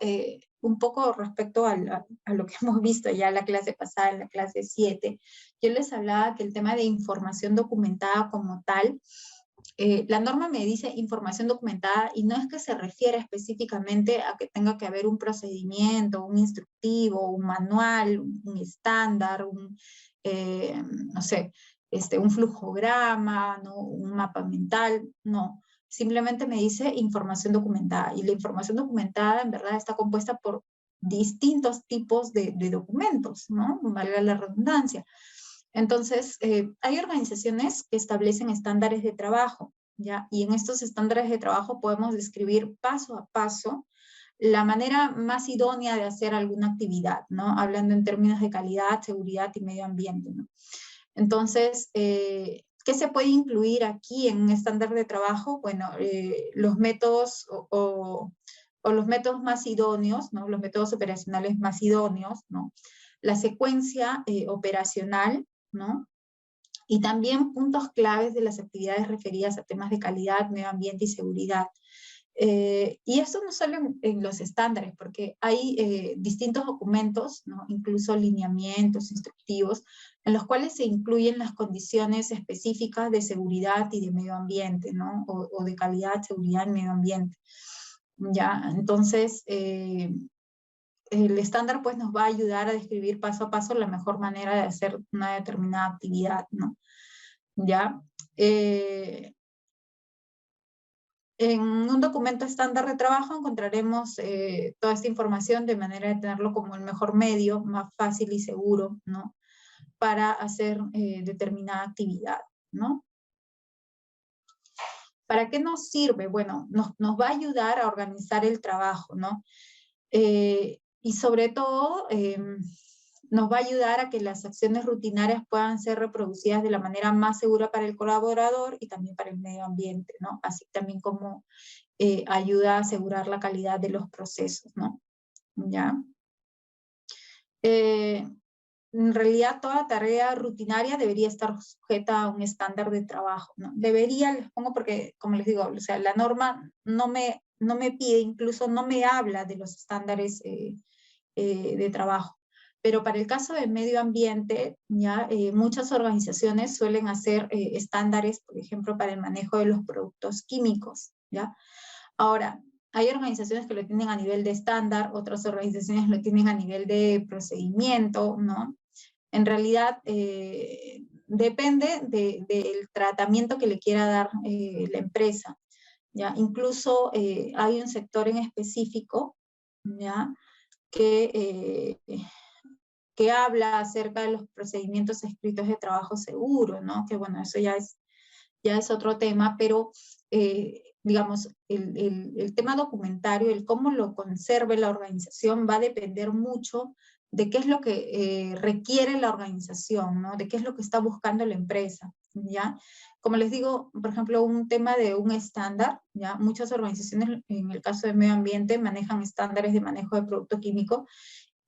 un poco respecto a lo que hemos visto ya en la clase pasada, en la clase 7. Yo les hablaba que el tema de información documentada como tal, la norma me dice información documentada y no es que se refiere específicamente a que tenga que haber un procedimiento, un instructivo, un manual, un estándar, no sé, un flujograma, ¿no? Un mapa mental, no. Simplemente me dice información documentada. Y la información documentada en verdad está compuesta por distintos tipos de documentos, ¿no? Valga la redundancia. Entonces, hay organizaciones que establecen estándares de trabajo, ¿ya? Y en estos estándares de trabajo podemos describir paso a paso la manera más idónea de hacer alguna actividad, ¿no? Hablando en términos de calidad, seguridad y medio ambiente, ¿no? Entonces, ¿qué se puede incluir aquí en un estándar de trabajo? Bueno, los métodos o los métodos más idóneos, ¿no? Los métodos operacionales más idóneos, ¿no? La secuencia operacional, ¿no? Y también puntos claves de las actividades referidas a temas de calidad, medio ambiente y seguridad. Y esto no solo en los estándares, porque hay distintos documentos, ¿no? Incluso lineamientos instructivos, en los cuales se incluyen las condiciones específicas de seguridad y de medio ambiente, ¿no? O de calidad, seguridad y medio ambiente. ¿Ya? Entonces, el estándar pues nos va a ayudar a describir paso a paso la mejor manera de hacer una determinada actividad, ¿no? ¿Ya? En un documento estándar de trabajo encontraremos toda esta información de manera de tenerlo como el mejor medio, más fácil y seguro, ¿no? Para hacer determinada actividad, ¿no? ¿Para qué nos sirve? Bueno, nos va a ayudar a organizar el trabajo, ¿no? Y sobre todo, nos va a ayudar a que las acciones rutinarias puedan ser reproducidas de la manera más segura para el colaborador y también para el medio ambiente, ¿no? Así también como ayuda a asegurar la calidad de los procesos, ¿no? ¿Ya? En realidad toda tarea rutinaria debería estar sujeta a un estándar de trabajo, ¿no? Debería, les pongo porque, como les digo, o sea, la norma no me pide, incluso no me habla de los estándares de trabajo. Pero para el caso del medio ambiente, ya muchas organizaciones suelen hacer estándares, por ejemplo, para el manejo de los productos químicos, ¿ya? Ahora, hay organizaciones que lo tienen a nivel de estándar, otras organizaciones lo tienen a nivel de procedimiento, ¿no? En realidad, depende del tratamiento que le quiera dar la empresa, ¿ya? Incluso hay un sector en específico, ¿ya? Que habla acerca de los procedimientos escritos de trabajo seguro, ¿no? Que bueno, eso ya es otro tema, pero digamos, el tema documentario, el cómo lo conserve la organización va a depender mucho de qué es lo que requiere la organización, ¿no? De qué es lo que está buscando la empresa, ¿ya? Como les digo, por ejemplo, un tema de un estándar, ¿ya? Muchas organizaciones, en el caso de medio ambiente, manejan estándares de manejo de producto químico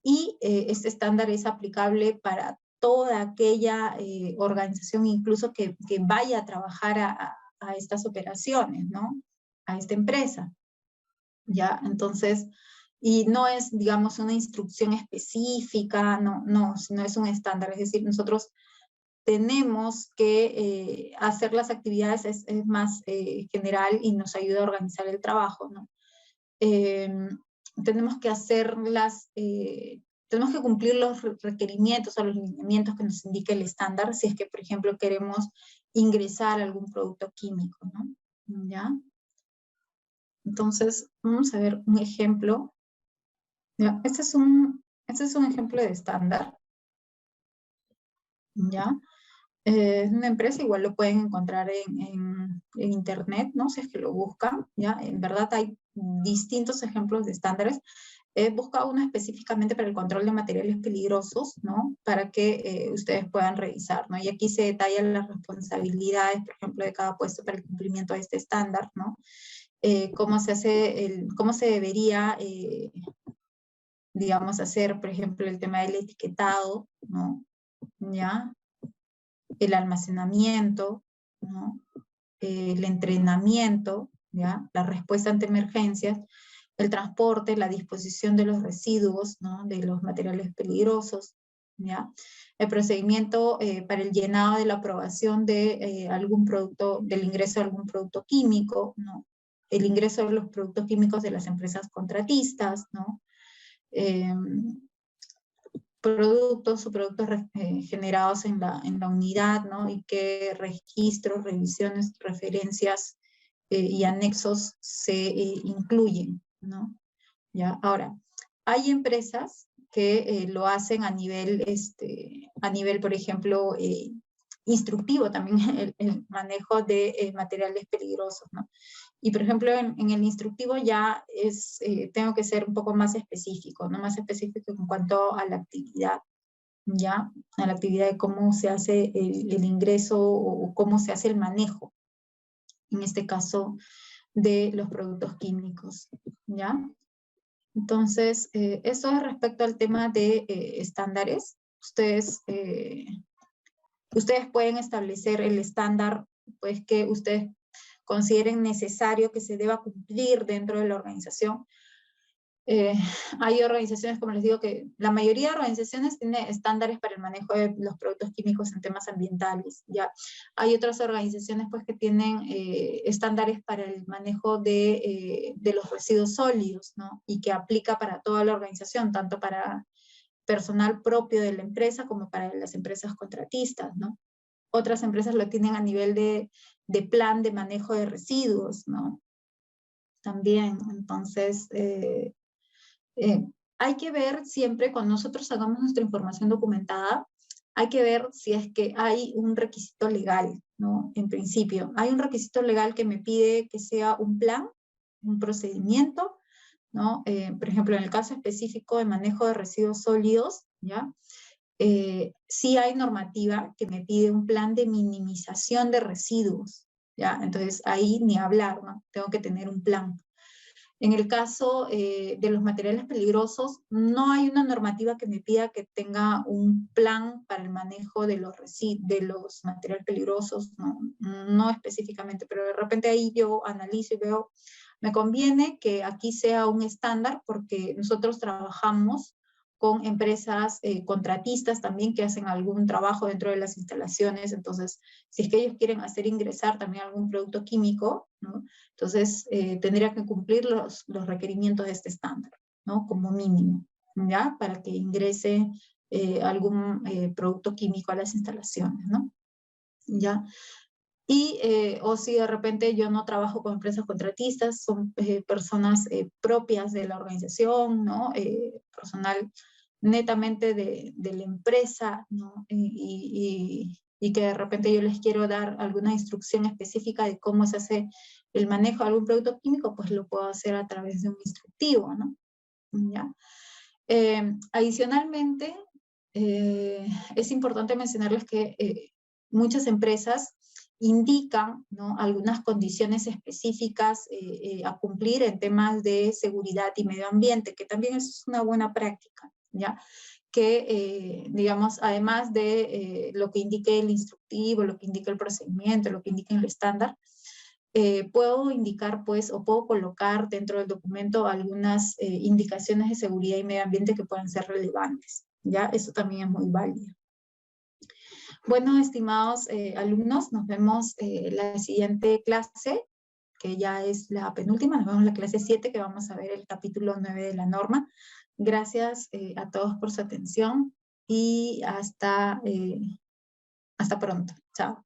y este estándar es aplicable para toda aquella organización, incluso que vaya a trabajar a estas operaciones, ¿no? A esta empresa, ¿ya? Entonces, y no es, digamos, una instrucción específica, no es un estándar, es decir, nosotros tenemos que hacer las actividades, es más general y nos ayuda a organizar el trabajo, ¿no? Tenemos que hacerlas, tenemos que cumplir los requerimientos o los lineamientos que nos indique el estándar si es que, por ejemplo, queremos ingresar algún producto químico, ¿no? ¿Ya? Entonces, vamos a ver un ejemplo. ¿Ya? Este es un ejemplo de estándar, ¿ya? Es una empresa, igual lo pueden encontrar en internet, ¿no? Si es que lo buscan, ¿ya? En verdad hay distintos ejemplos de estándares. He buscado uno específicamente para el control de materiales peligrosos, ¿no? Para que ustedes puedan revisar, ¿no? Y aquí se detallan las responsabilidades, por ejemplo, de cada puesto para el cumplimiento de este estándar, ¿no? Cómo se hace, cómo se debería, digamos, hacer, por ejemplo, el tema del etiquetado, ¿no? ¿Ya? El almacenamiento, ¿no? El entrenamiento, ¿ya? La respuesta ante emergencias, el transporte, la disposición de los residuos, ¿no? De los materiales peligrosos, ¿ya? El procedimiento para el llenado de la aprobación de algún producto, del ingreso de algún producto químico, ¿no? El ingreso de los productos químicos de las empresas contratistas, ¿no? Productos o productos generados en la unidad, ¿no? Y qué registros, revisiones, referencias y anexos se incluyen, ¿no? ¿Ya? Ahora, hay empresas que lo hacen a nivel, por ejemplo, instructivo también, el manejo de materiales peligrosos, ¿no? Y por ejemplo, en el instructivo ya tengo que ser un poco más específico, ¿no? Más específico en cuanto a la actividad, ¿ya? A la actividad de cómo se hace el ingreso o cómo se hace el manejo, en este caso, de los productos químicos, ¿ya? Entonces, eso es respecto al tema de estándares. Ustedes pueden establecer el estándar, pues, que ustedes consideren necesario que se deba cumplir dentro de la organización. Hay organizaciones, como les digo, que la mayoría de organizaciones tiene estándares para el manejo de los productos químicos en temas ambientales, ¿ya? Hay otras organizaciones, pues, que tienen estándares para el manejo de los residuos sólidos, ¿no? Y que aplica para toda la organización, tanto para personal propio de la empresa como para las empresas contratistas, ¿no? Otras empresas lo tienen a nivel de plan de manejo de residuos, ¿no? también. Entonces, hay que ver siempre, cuando nosotros hagamos nuestra información documentada, hay que ver si es que hay un requisito legal, ¿no? En principio, hay un requisito legal que me pide que sea un plan, un procedimiento, ¿no? Por ejemplo, en el caso específico de manejo de residuos sólidos, ¿ya? Sí hay normativa que me pide un plan de minimización de residuos, ¿ya? Entonces, ahí ni hablar, ¿no? Tengo que tener un plan. En el caso de los materiales peligrosos, no hay una normativa que me pida que tenga un plan para el manejo de los materiales peligrosos, no, no específicamente, pero de repente ahí yo analizo y veo, me conviene que aquí sea un estándar porque nosotros trabajamos con empresas contratistas también que hacen algún trabajo dentro de las instalaciones, entonces si es que ellos quieren hacer ingresar también algún producto químico, ¿no? Entonces, tendría que cumplir los requerimientos de este estándar, ¿no? Como mínimo, ¿ya? Para que ingrese algún producto químico a las instalaciones, ¿no? ¿Ya? Y, o si de repente yo no trabajo con empresas contratistas, son personas propias de la organización, ¿no? Personal netamente de la empresa, ¿no? Y que de repente yo les quiero dar alguna instrucción específica de cómo se hace el manejo de algún producto químico, pues lo puedo hacer a través de un instructivo, ¿no? ¿Ya? Adicionalmente, es importante mencionarles que muchas empresas indican, ¿no? Algunas condiciones específicas a cumplir en temas de seguridad y medio ambiente, que también es una buena práctica, ¿ya? Que, digamos, además de lo que indique el instructivo, lo que indique el procedimiento, lo que indique el estándar, puedo indicar, pues, o puedo colocar dentro del documento algunas indicaciones de seguridad y medio ambiente que puedan ser relevantes, ¿ya? Eso también es muy válido. Bueno, estimados alumnos, nos vemos en la siguiente clase, que ya es la penúltima, nos vemos en la clase 7, que vamos a ver el capítulo 9 de la norma. Gracias a todos por su atención y hasta pronto. Chao.